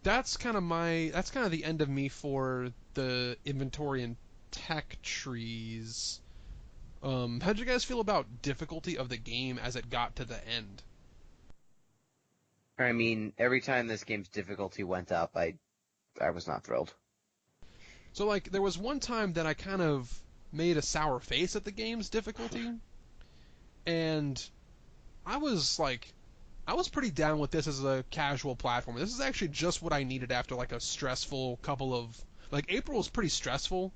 that's kind of the end of me for the inventory and tech trees. How did you guys feel about difficulty of the game as it got to the end? I mean, every time this game's difficulty went up, I was not thrilled. So, like, there was one time that I kind of made a sour face at the game's difficulty, and I was pretty down with this as a casual platformer. This is actually just what I needed after, like, a stressful couple of... Like, April was pretty stressful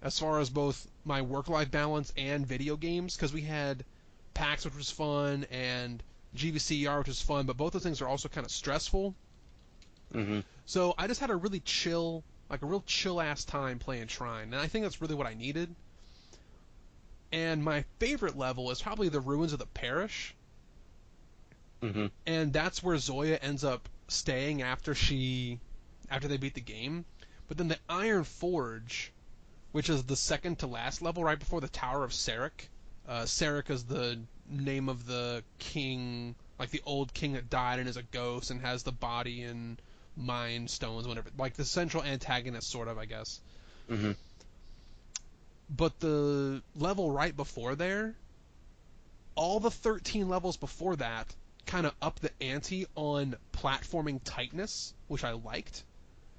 as far as both my work-life balance and video games, because we had PAX, which was fun, and GVCR, which was fun, but both those things are also kind of stressful. Mm-hmm. So I just had a really chill, like a real chill-ass time playing Trine, and I think that's really what I needed. And my favorite level is probably the Ruins of the Parish. Mm-hmm. And that's where Zoya ends up staying after they beat the game. But then the Iron Forge, which is the second to last level, right before the Tower of Sarek. Sarek is the name of the king, like the old king that died and is a ghost and has the body and mind stones, whatever. Like the central antagonist, sort of, I guess. Mm-hmm. But the level right before there, all the 13 levels before that kind of up the ante on platforming tightness, which I liked.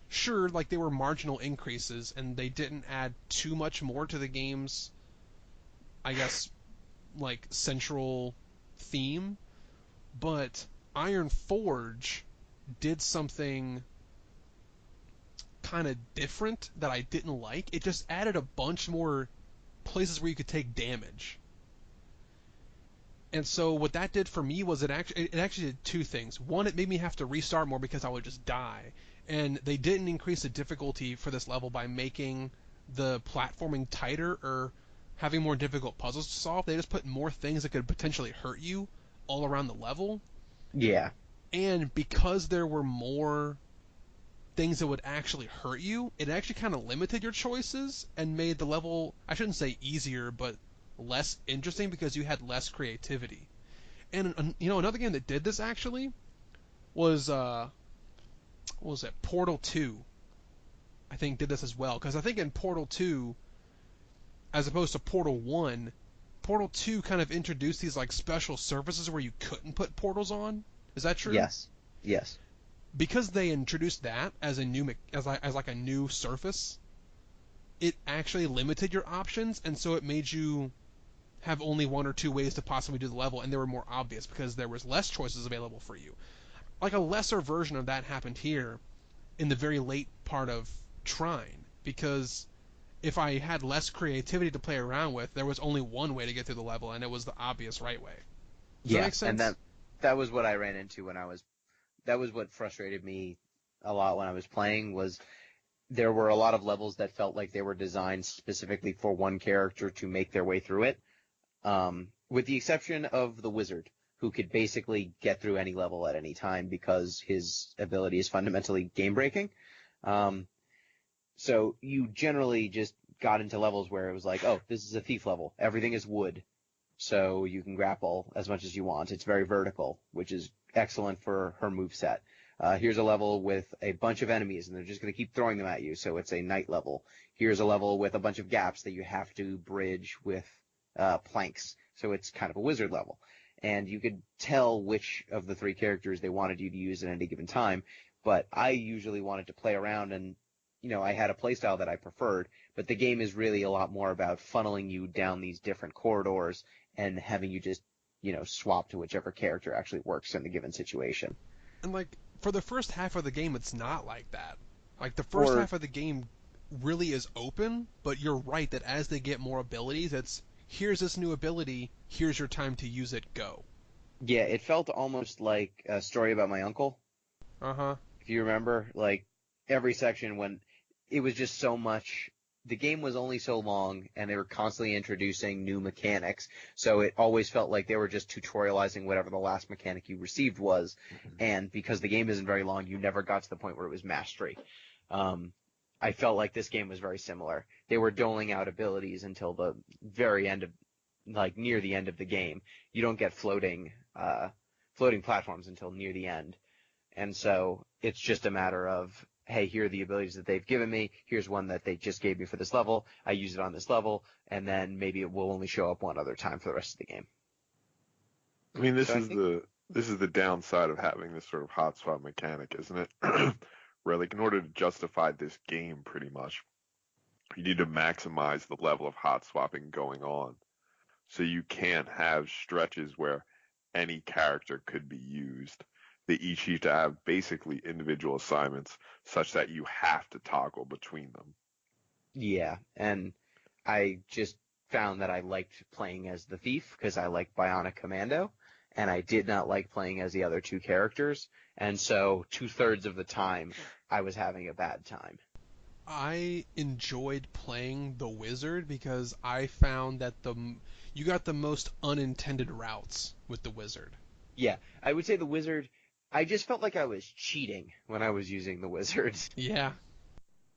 Sure, like they were marginal increases, and they didn't add too much more to the game's, I guess, like central theme, but Iron Forge did something kind of different that I didn't like. It just added a bunch more places where you could take damage. And so what that did for me was it actually did two things. One, it made me have to restart more because I would just die. And they didn't increase the difficulty for this level by making the platforming tighter or having more difficult puzzles to solve. They just put more things that could potentially hurt you all around the level. Yeah. And because there were more things that would actually hurt you, it actually kind of limited your choices and made the level, I shouldn't say easier, but less interesting because you had less creativity. And another game that did this actually was what was it? Portal 2. I think did this as well, because I think in Portal 2, as opposed to Portal 1, Portal 2 kind of introduced these like special surfaces where you couldn't put portals on. Is that true? Yes. Yes. Because they introduced that as a new as like a new surface, it actually limited your options, and so it made you have only one or two ways to possibly do the level, and they were more obvious because there was less choices available for you. Like a lesser version of that happened here in the very late part of Trine, because if I had less creativity to play around with, there was only one way to get through the level, and it was the obvious right way. Does that make sense? And that was what I ran into that was what frustrated me a lot when I was playing, was there were a lot of levels that felt like they were designed specifically for one character to make their way through it. With the exception of the wizard, who could basically get through any level at any time because his ability is fundamentally game-breaking. So you generally just got into levels where it was like, oh, this is a thief level. Everything is wood, so you can grapple as much as you want. It's very vertical, which is excellent for her moveset. Here's a level with a bunch of enemies, and they're just going to keep throwing them at you, so it's a knight level. Here's a level with a bunch of gaps that you have to bridge with planks, so it's kind of a wizard level. And you could tell which of the three characters they wanted you to use at any given time, but I usually wanted to play around and, I had a playstyle that I preferred, but the game is really a lot more about funneling you down these different corridors and having you just, swap to whichever character actually works in the given situation. And like for the first half of the game, it's not like that. Like the first Or half of the game really is open, but you're right that as they get more abilities, it's here's this new ability, here's your time to use it, go. yeah, it felt almost like a story about my uncle. Uh-huh. If you remember, like every section when it was just so much, the game was only so long and they were constantly introducing new mechanics. So it always felt like they were just tutorializing whatever the last mechanic you received was. And because the game isn't very long, you never got to the point where it was mastery. I felt like this game was very similar. They were doling out abilities until the very end of, like near the end of the game. You don't get floating platforms until near the end. And so it's just a matter of, hey, here are the abilities that they've given me. Here's one that they just gave me for this level. I use it on this level, and then maybe it will only show up one other time for the rest of the game. I mean, this So I is think, the downside of having this sort of hot swap mechanic, isn't it? Where like in order to justify this game, pretty much, you need to maximize the level of hot swapping going on. So you can't have stretches where any character could be used. They each need to have basically individual assignments such that you have to toggle between them. yeah, and I just found that I liked playing as the thief because I like Bionic Commando, and I did not like playing as the other two characters, and so 2/3 of the time I was having a bad time. I enjoyed playing the wizard because I found that you got the most unintended routes with the wizard. Yeah, I would say the wizard, I just felt like I was cheating when I was using the wizard. Yeah.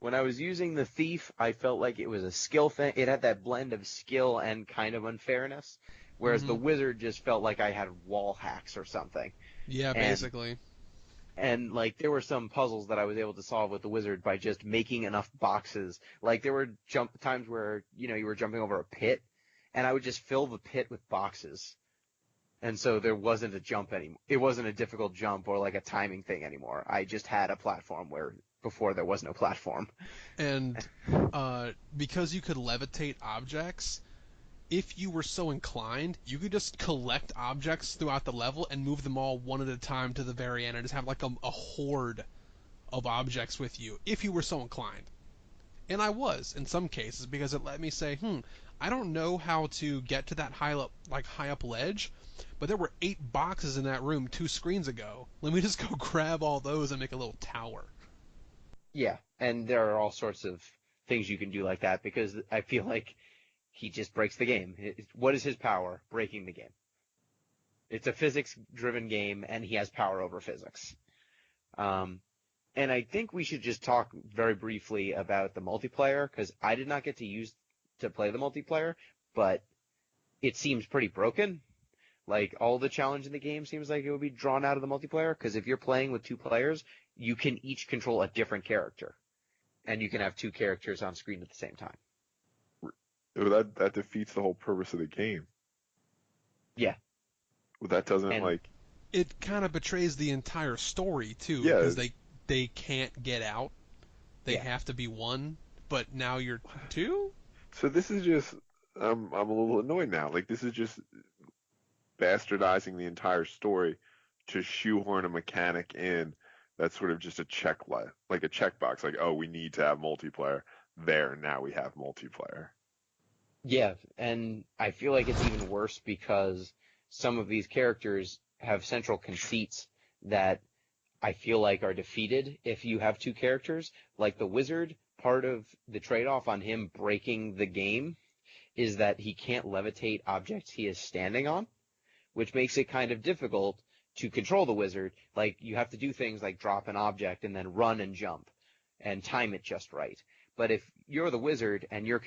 When I was using the thief, I felt like it was a skill thing. It had that blend of skill and kind of unfairness, whereas the Mhm. wizard just felt like I had wall hacks or something. Yeah, And basically. and like there were some puzzles that I was able to solve with the wizard by just making enough boxes. Like there were times where, you were jumping over a pit, and I would just fill the pit with boxes. And so there wasn't a jump anymore. It wasn't a difficult jump or like a timing thing anymore. I just had a platform where before there was no platform. And because you could levitate objects, if you were so inclined, you could just collect objects throughout the level and move them all one at a time to the very end and just have like a horde of objects with you, if you were so inclined. And I was, in some cases, because it let me say, I don't know how to get to that high up ledge, but there were 8 boxes in that room 2 screens ago. Let me just go grab all those and make a little tower. Yeah, and there are all sorts of things you can do like that because I feel like he just breaks the game. What is his power? Breaking the game. It's a physics-driven game, and he has power over physics. Um, and I think we should just talk very briefly about the multiplayer because I did not get to play the multiplayer, but it seems pretty broken. Like all the challenge in the game seems like it would be drawn out of the multiplayer because if you're playing with 2 players, you can each control a different character, and you can have 2 characters on screen at the same time. Well, that defeats the whole purpose of the game. Yeah, Well, that doesn't and like. It kind of betrays the entire story too, Yeah. because they can't get out. They yeah, have to be one, but now you're 2? So this is just. I'm a little annoyed now. Like this is just bastardizing the entire story to shoehorn a mechanic in that's sort of just a like a checkbox. Like, oh, we need to have multiplayer. There, now we have multiplayer. yeah, and I feel like it's even worse because some of these characters have central conceits that I feel like are defeated if you have 2 characters. Like the wizard, part of the trade-off on him breaking the game is that he can't levitate objects he is standing on, which makes it kind of difficult to control the wizard. Like you have to do things like drop an object and then run and jump and time it just right. But if you're the wizard and you're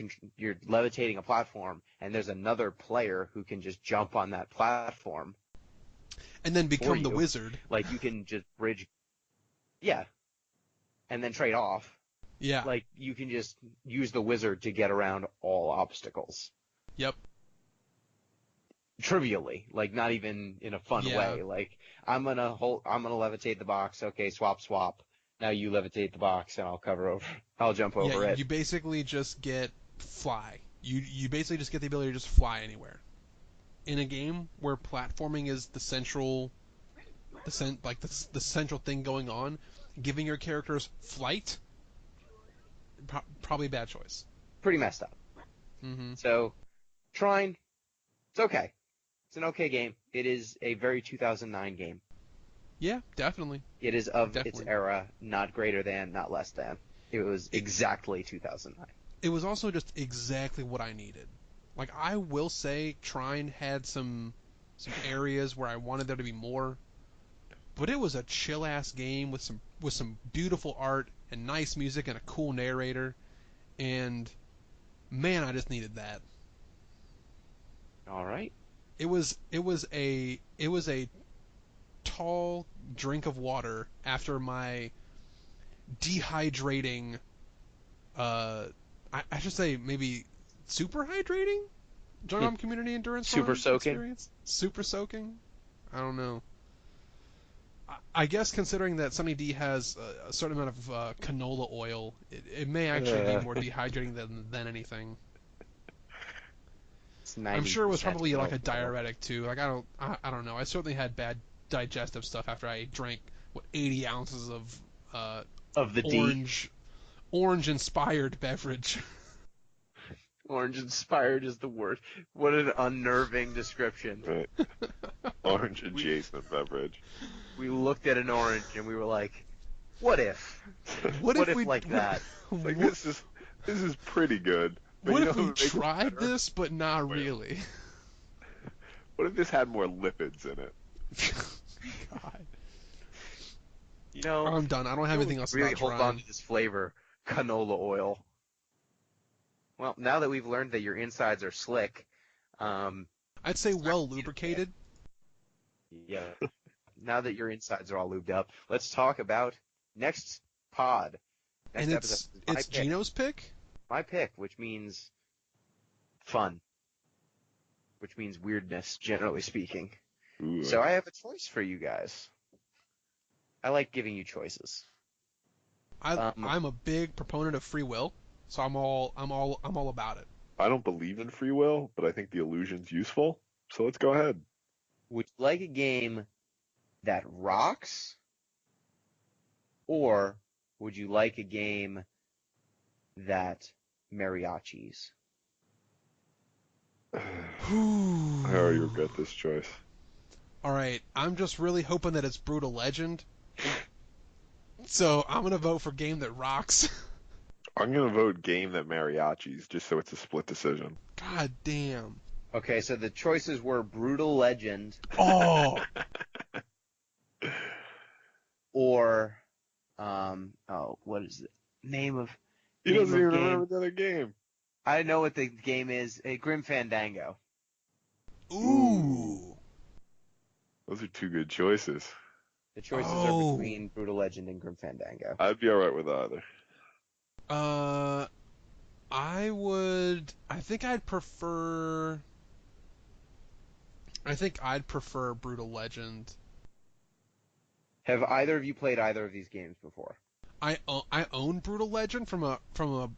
levitating a platform and there's another player who can just jump on that platform And then for become the you, wizard. like you can just bridge, yeah, and then trade off. Yeah. Like you can just use the wizard to get around all obstacles. Yep. Trivially, like not even in a fun Yeah. way. Like I'm gonna levitate the box. Okay, swap, swap. Now you levitate the box, and I'll jump over Yeah, it. you basically just get fly. You basically just get the ability to just fly anywhere. In a game where platforming is the central, the central thing going on, giving your characters flight, probably a bad choice. Pretty messed up. Mm-hmm. So, Trine, it's okay. It's an okay game. It is a very 2009 game. Yeah, definitely. It is of its Definitely. era, not greater than, not less than. It was exactly 2009. It was also just exactly what I needed. Like, I will say Trine had some areas where I wanted there to be more, but it was a chill ass game with some beautiful art and nice music and a cool narrator, and man, I just needed that. All right. It was a tall drink of water after my dehydrating, I should say maybe super hydrating Jungle Community Endurance Super Run soaking? experience. Super soaking? I don't know. I guess considering that Sunny D has a certain amount of canola oil, it may actually be more dehydrating than anything. It's I'm sure it was 90% probably like a canola oil. diuretic too. Like I don't know. I certainly had bad digestive stuff after I drank 80 ounces of Of the D. orange inspired beverage. Orange inspired is the word. What an unnerving description. Right. Orange adjacent beverage. We looked at an orange and we were like, what if? What if we like that? It's like this is pretty good. But What you know if we what makes it tried better? this but not really? What if this had more lipids in it? God. You know, I'm done. I don't have anything else really about hold Trine. on to this flavor, canola oil. Well, now that we've learned that your insides are slick, I'd say well lubricated. yeah. Now that your insides are all lubed up, let's talk about next pod. Next And episode. it's Gino's pick? My pick, which means fun, which means weirdness, generally speaking. Ooh. So I have a choice for you guys. I like giving you choices. I'm a big proponent of free will, so I'm all about it. I don't believe in free will, but I think the illusion's useful. So let's go ahead. Would you like a game that rocks, or would you like a game that mariachis? I already regret this choice. All right, I'm just really hoping that it's Brutal Legend. So I'm gonna vote for game that rocks. I'm gonna vote game that mariachis, just so it's a split decision. God damn. Okay, so the choices were Brutal Legend Oh, or what is the name of He name doesn't of even game? remember the other game. I know what the game is. Grim Fandango. ooh. Those are two good choices. The choices Oh. are between Brutal Legend and Grim Fandango. I'd be alright with either. I think I'd prefer Brutal Legend. Have either of you played either of these games before? I own Brutal Legend from a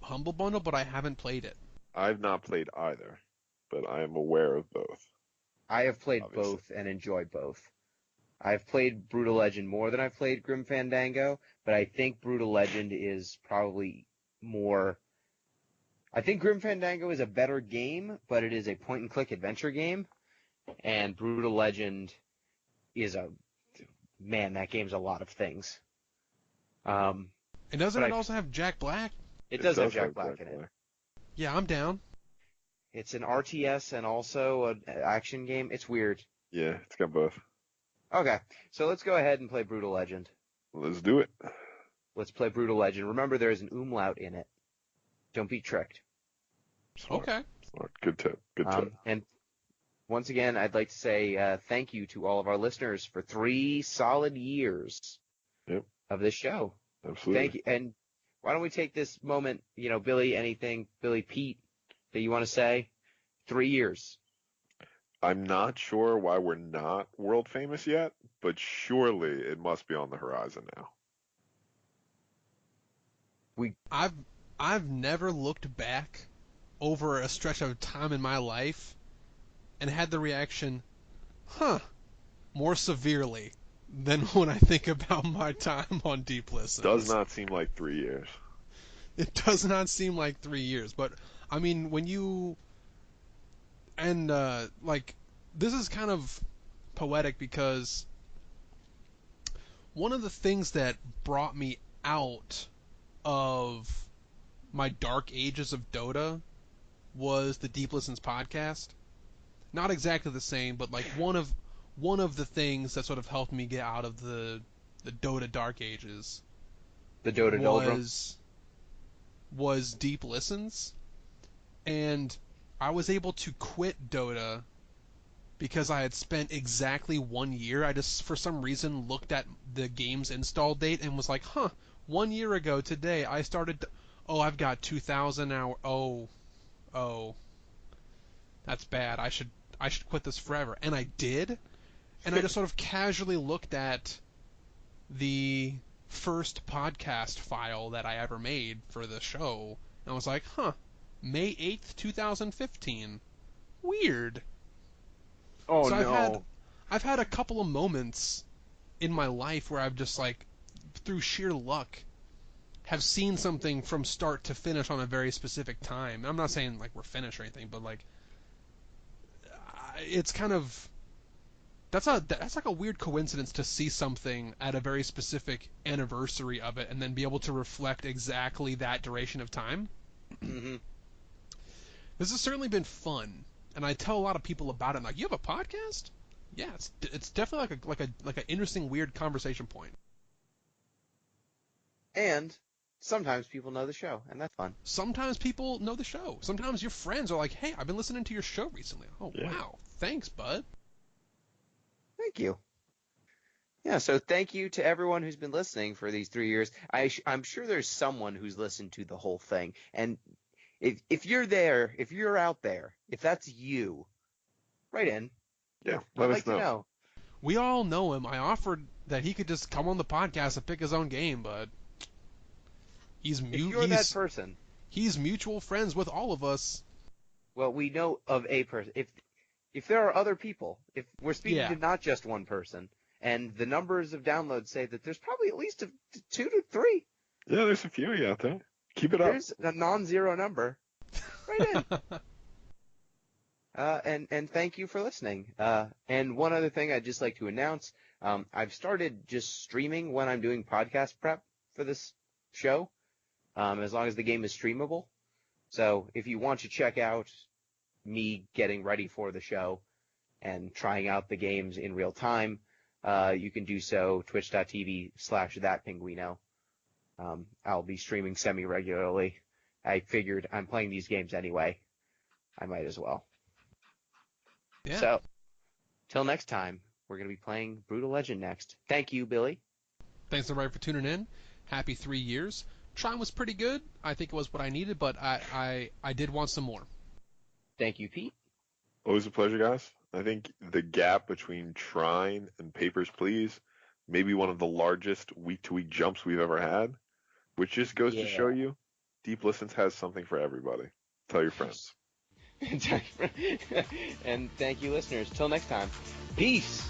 Humble Bundle, but I haven't played it. I've not played either, but I am aware of both. I have played Obviously. both and enjoyed both. I've played Brutal Legend more than I've played Grim Fandango, but I think Brutal Legend is probably more... I think Grim Fandango is a better game, but it is a point-and-click adventure game, and Brutal Legend is a... Man, that game's a lot of things. And doesn't But it also have Jack Black? It does have Jack Black in it. Yeah, I'm down. It's an RTS and also an action game. It's weird. Yeah, it's got both. Okay, so let's go ahead and play Brutal Legend. Let's do it. Let's play Brutal Legend. Remember, there is an umlaut in it. Don't be tricked. Smart. Okay. Smart. Good tip. Good tip. And once again, I'd like to say thank you to all of our listeners for 3 solid years Yep. of this show. Absolutely. Thank you. And why don't we take this moment, Billy, Pete, that you want to say? 3 years. I'm not sure why we're not world famous yet, but surely it must be on the horizon now. I've never looked back over a stretch of time in my life and had the reaction, huh, more severely than when I think about my time on Deep Listens. Does not seem like 3 years. It does not seem like 3 years, but I mean, when you and like this is kind of poetic because one of the things that brought me out of my dark ages of Dota was the Deep Listens podcast. Not exactly the same, but like one of the things that sort of helped me get out of the Dota dark ages. The Dota doldrums was Deep Listens, and I was able to quit Dota because I had spent exactly 1 year. I just, for some reason, looked at the game's install date and was like, huh, 1 year ago today I started. Oh, I've got 2,000 hours. Oh, that's bad. I should quit this forever. And I did. And I just sort of casually looked at the first podcast file that I ever made for the show, and I was like, huh, May 8th, 2015. Weird. Oh So no. I've had a couple of moments in my life where I've just like, through sheer luck, have seen something from start to finish on a very specific time. I'm not saying like we're finished or anything, but like it's kind of that's like a weird coincidence to see something at a very specific anniversary of it and then be able to reflect exactly that duration of time. Mm-hmm. This has certainly been fun, and I tell a lot of people about it. I'm like, you have a podcast? Yeah, it's definitely like an interesting weird conversation point. And sometimes people know the show, and that's fun. Sometimes people know the show. Sometimes your friends are like, hey, I've been listening to your show recently. Oh, Yeah. wow. Thanks, bud. Thank you. Yeah, so thank you to everyone who's been listening for these 3 years. I'm sure there's someone who's listened to the whole thing. And if you're there, if you're out there, if that's you, write in. Yeah, I'd let like us to know. We all know him. I offered that he could just come on the podcast and pick his own game, but If you're that person, he's mutual friends with all of us. well, we know of a person. If there are other people, if we're speaking to not just one person, and the numbers of downloads say that there's probably at least 2 to 3. Yeah, there's a few of you out there. Keep it up. There's a non-zero number. Right in. And thank you for listening. And one other thing I'd just like to announce, I've started just streaming when I'm doing podcast prep for this show, as long as the game is streamable. So if you want to check out me getting ready for the show and trying out the games in real time, you can do so twitch.tv/thatpinguino. I'll be streaming semi-regularly. I figured I'm playing these games anyway. I might as well. Yeah. So, till next time, we're going to be playing Brutal Legend next. Thank you, Billy. Thanks everybody for tuning in. Happy 3 years. Trine was pretty good. I think it was what I needed, but I did want some more. Thank you, Pete. Always a pleasure, guys. I think the gap between Trine and Papers, Please may be one of the largest week-to-week jumps we've ever had, which just goes to show you Deep Listens has something for everybody. Tell your friends. And thank you, listeners. Till next time. Peace.